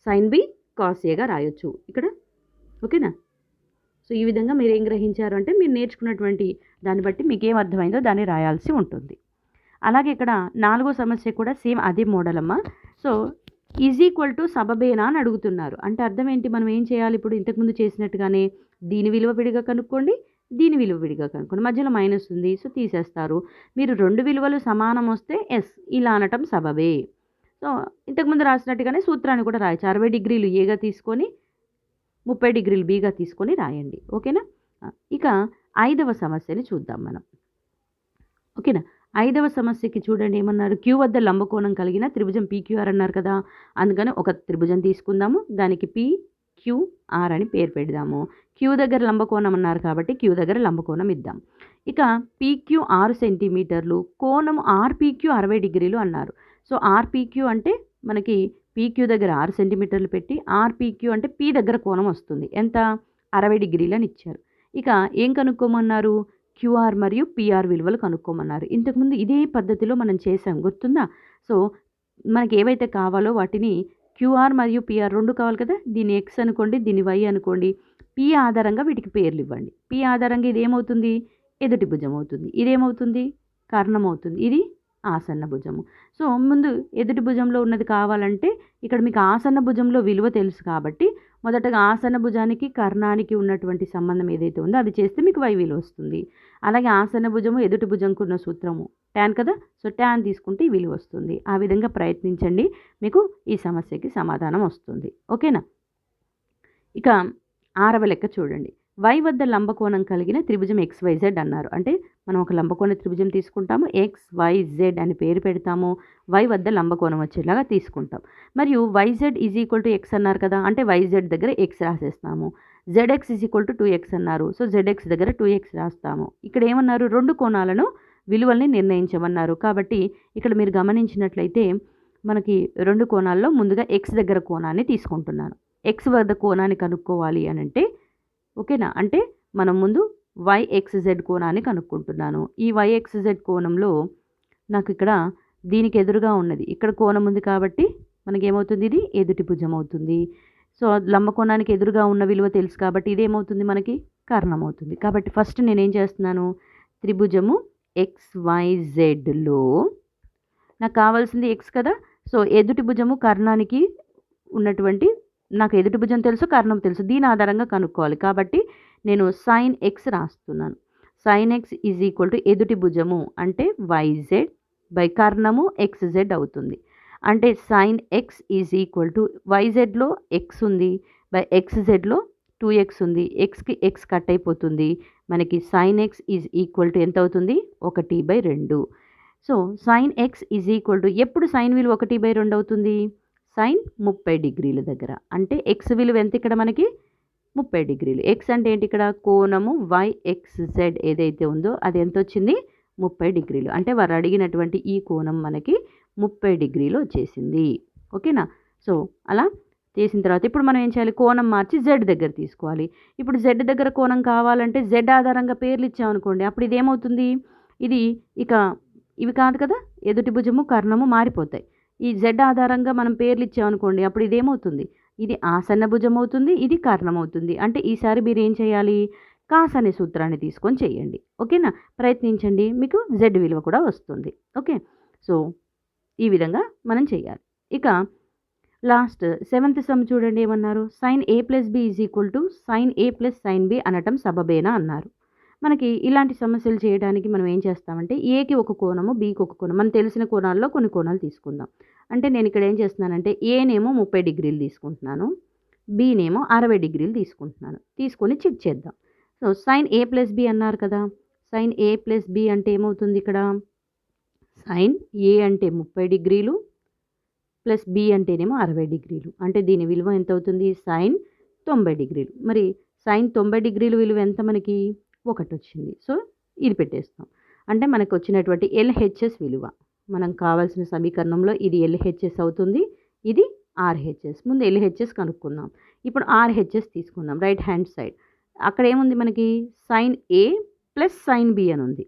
sin b cos a గా రాయొచ్చు ఇక్కడ. ఓకేనా. సో ఈ విధంగా మీరు ఏం గ్రహించారు అంటే, మీరు నేర్చుకున్నటువంటి దాన్ని బట్టి మీకు ఏం అర్థమైందో దాన్ని రాయాల్సి ఉంటుంది. అలాగే ఇక్కడ 4వ సమస్య కూడా సేమ్ అదే మోడల్ అమ్మ. సో = సబబేనా అని అడుగుతున్నారు. అంటే అర్థం ఏంటి, మనం ఏం చేయాలి, ఇప్పుడు ఇంతకుముందు చేసినట్టుగానే దీని విలువ విడిగా కనుక్కోండి, దీని విలువ విడిగా కనుక్కోండి. మధ్యలో మైనస్ ఉంది, సో తీసేస్తారు. మీరు 2 విలువలు సమానం వస్తే ఎస్, ఇలా అనటం సబబే. సో ఇంతకుముందు రాసినట్టుగానే సూత్రాన్ని కూడా రాయొచ్చు. 60 డిగ్రీలు ఏగా తీసుకొని 30 డిగ్రీలు బీగా తీసుకొని రాయండి. ఓకేనా. ఇక 5వ సమస్యని చూద్దాం మనం. ఓకేనా. 5వ సమస్యకి చూడండి ఏమన్నారు, క్యూ వద్ద లంబకోణం కలిగిన త్రిభుజం PQR అన్నారు కదా, అందుకని ఒక త్రిభుజం తీసుకుందాము, దానికి PQR అని పేరు పెడదాము. క్యూ దగ్గర లంబకోణం అన్నారు కాబట్టి క్యూ దగ్గర లంబకోణం ఇద్దాం. ఇక PQ 6 సెంటీమీటర్లు, కోణం RPQ 60 డిగ్రీలు అన్నారు. సో RPQ అంటే మనకి PQ దగ్గర 6 సెంటీమీటర్లు పెట్టి RPQ అంటే P దగ్గర కోణం వస్తుంది, ఎంత, 60 డిగ్రీలు అని ఇచ్చారు. ఇక ఏం కనుక్కోమన్నారు, QR మరియు PR విలువలు కనుక్కోమన్నారు. ఇంతకుముందు ఇదే పద్ధతిలో మనం చేసాం, గుర్తుందా. సో మనకి ఏవైతే కావాలో వాటిని QR మరియు PR 2 కావాలి కదా, దీన్ని X అనుకోండి, దీన్ని Y అనుకోండి. P ఆధారంగా వీటికి పేర్లు ఇవ్వండి. P ఆధారంగా ఇది ఏమవుతుంది, ఎదుటి భుజం అవుతుంది, ఇదేమవుతుంది, కర్ణం అవుతుంది, ఇది ఆసన్న భుజము. సో ముందు ఎదుటి భుజంలో ఉన్నది కావాలంటే ఇక్కడ మీకు ఆసన్న భుజంలో విలువ తెలుసు కాబట్టి మొదటగా ఆసన్న భుజానికి కర్ణానికి ఉన్నటువంటి సంబంధం ఏదైతే ఉందో అది చేస్తే మీకు y విలువ వస్తుంది. అలాగే ఆసన్న భుజము ఎదుటి భుజంకు ఉన్న సూత్రము tan కదా, సో tan తీసుకుంటే ఈ విలువ వస్తుంది. ఆ విధంగా ప్రయత్నించండి, మీకు ఈ సమస్యకి సమాధానం వస్తుంది. ఓకేనా. ఇక 6వ లెక్క చూడండి, y వద్ద లంబకోణం కలిగిన త్రిభుజం XYZ అన్నారు. అంటే మనం ఒక లంబకోణ త్రిభుజం తీసుకుంటాము, XYZ అని పేరు పెడతాము, y వద్ద లంబకోణం వచ్చేలాగా తీసుకుంటాం. మరియు YZ = x అన్నారు కదా, అంటే YZ దగ్గర x రాసేస్తాము. ZX = 2x అన్నారు, సో ZX దగ్గర 2x రాస్తాము. ఇక్కడ ఏమన్నారు, రెండు కోణాలను విలువల్ని నిర్ణయించమన్నారు. కాబట్టి ఇక్కడ మీరు గమనించినట్లయితే మనకి రెండు కోణాల్లో ముందుగా x దగ్గర కోణాన్ని తీసుకుంటున్నాను. x వద్ద కోణాన్ని కనుక్కోవాలి అని అంటే ఓకేనా, అంటే మనం ముందు YXZ కోణాన్ని కనుక్కుంటున్నాను. ఈ YXZ కోణంలో నాకు ఇక్కడ దీనికి ఎదురుగా ఉన్నది ఇక్కడ కోణం ఉంది కాబట్టి మనకేమవుతుంది, ఇది ఎదుటి భుజం అవుతుంది. సో లంబకోణానికి ఎదురుగా ఉన్న విలువ తెలుసు కాబట్టి ఇదేమవుతుంది, మనకి కర్ణం అవుతుంది. కాబట్టి ఫస్ట్ నేనేం చేస్తున్నాను, త్రిభుజము XYZలో నాకు కావాల్సింది x కదా, సో ఎదుటి భుజము కర్ణానికి ఉన్నటువంటి, నాకు ఎదుటి భుజం తెలుసు, కర్ణం తెలుసు, దీని ఆధారంగా కనుక్కోవాలి. కాబట్టి నేను sin x రాస్తున్నాను. sin x = ఎదుటి భుజము అంటే YZ బై కర్ణము XZ అవుతుంది. అంటే sin x YZలో x ఉంది బై XZలో 2x ఉంది, xకి x కట్ అయిపోతుంది, మనకి sin x = ఎంత అవుతుంది, 1/2. సో sin x ఎప్పుడు sin విలువ 1/2 అవుతుంది, sin 30 డిగ్రీల దగ్గర. అంటే x విలువ ఎంత ఇక్కడ మనకి 30 డిగ్రీలు. x అంటే ఏంటి, ఇక్కడ కోణము YXZ ఏదైతే ఉందో అది ఎంత వచ్చింది, 30 డిగ్రీలు. అంటే వారు అడిగినటువంటి ఈ కోణం మనకి 30 డిగ్రీలు వచ్చేసింది. ఓకేనా. సో అలా చేసిన తర్వాత ఇప్పుడు మనం ఏం చేయాలి, కోణం మార్చి Z దగ్గర తీసుకోవాలి. ఇప్పుడు Z దగ్గర కోణం కావాలంటే Z ఆధారంగా పేర్లు ఇచ్చామనుకోండి, అప్పుడు ఇదేమవుతుంది, ఇది ఇక ఇవి కాదు కదా, ఎదుటి భుజము కర్ణము మారిపోతాయి. ఈ Z ఆధారంగా మనం పేర్లు ఇచ్చామనుకోండి, అప్పుడు ఇదేమవుతుంది, ఇది ఆసన్న భుజం అవుతుంది, ఇది కర్ణం అవుతుంది. అంటే ఈసారి మీరు ఏం చేయాలి, కాస్ అనే సూత్రాన్ని తీసుకొని చేయండి. ఓకేనా, ప్రయత్నించండి, మీకు Z విలువ కూడా వస్తుంది. ఓకే, సో ఈ విధంగా మనం చేయాలి. ఇక లాస్ట్ 7th సమ్ చూడండి, ఏమన్నారు, sin A + B = sin A + sin B అనటం సబబేనా అన్నారు. మనకి ఇలాంటి సమస్యలు చేయడానికి మనం ఏం చేస్తామంటే, ఏకి ఒక కోణము, బీకి ఒక కోణం, మనకు తెలిసిన కోణాల్లో కొన్ని కోణాలు తీసుకుందాం. అంటే నేను ఇక్కడ ఏం చేస్తున్నానంటే, ఏనేమో 30 డిగ్రీలు తీసుకుంటున్నాను, బీనేమో 60 డిగ్రీలు తీసుకుంటున్నాను. తీసుకొని చెక్ చేద్దాం. సో sin A + B అన్నారు కదా, sin A + B అంటే ఏమవుతుంది, ఇక్కడ sin A అంటే 30 డిగ్రీలు ప్లస్ B అంటేనేమో 60 డిగ్రీలు. అంటే దీని విలువ ఎంత అవుతుంది, sin 90 డిగ్రీలు. మరి sin 90 డిగ్రీలు విలువ ఎంత, మనకి 1 వచ్చింది. సో ఇది పెట్టేస్తాం. అంటే మనకు వచ్చినటువంటి LHS విలువ, మనం కావాల్సిన సమీకరణంలో ఇది LHS అవుతుంది, ఇది RHS. ముందు LHS కనుక్కుందాం. ఇప్పుడు RHS తీసుకుందాం, రైట్ హ్యాండ్ సైడ్. అక్కడ ఏముంది మనకి, sin A + sin B అని ఉంది.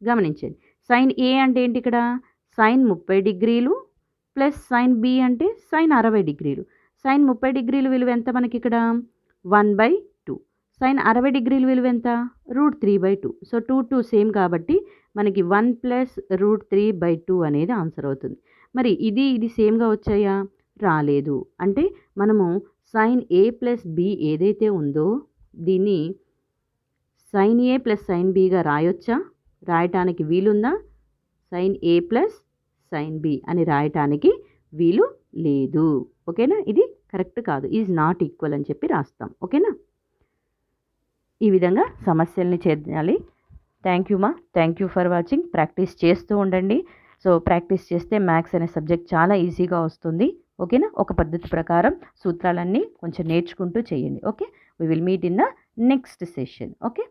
గమనించండి, sin A అంటే ఏంటి, ఇక్కడ sin 30 డిగ్రీలు ప్లస్ sin B అంటే sin 60 డిగ్రీలు. sin 30 డిగ్రీలు విలువ ఎంత మనకి, ఇక్కడ 1/2. sin 60 డిగ్రీలు విలువ ఎంత, √3/2. సో 2 సేమ్ కాబట్టి మనకి 1 + √3/2 అనేది ఆన్సర్ అవుతుంది. మరి ఇది సేమ్గా వచ్చాయా, రాలేదు. అంటే మనము sin A + B ఏదైతే ఉందో దీన్ని sin A + sin Bగా రాయొచ్చా, రాయటానికి వీలుందా, sin A + sin B అని రాయటానికి వీలు లేదు. ఓకేనా, ఇది కరెక్ట్ కాదు, ఈజ్ నాట్ ఈక్వల్ అని చెప్పి రాస్తాం. ఓకేనా, ఈ విధంగా సమస్యల్ని చేయాలి. Thank you for watching. Practice చేస్తూ ఉండండి. సో ప్రాక్టీస్ చేస్తే మ్యాథ్స్ అనే సబ్జెక్ట్ చాలా ఈజీగా వస్తుంది. ఓకేనా, ఒక పద్ధతి ప్రకారం సూత్రాలన్నీ కొంచెం నేర్చుకుంటూ చేయండి. Okay, we will meet in the next session. Okay.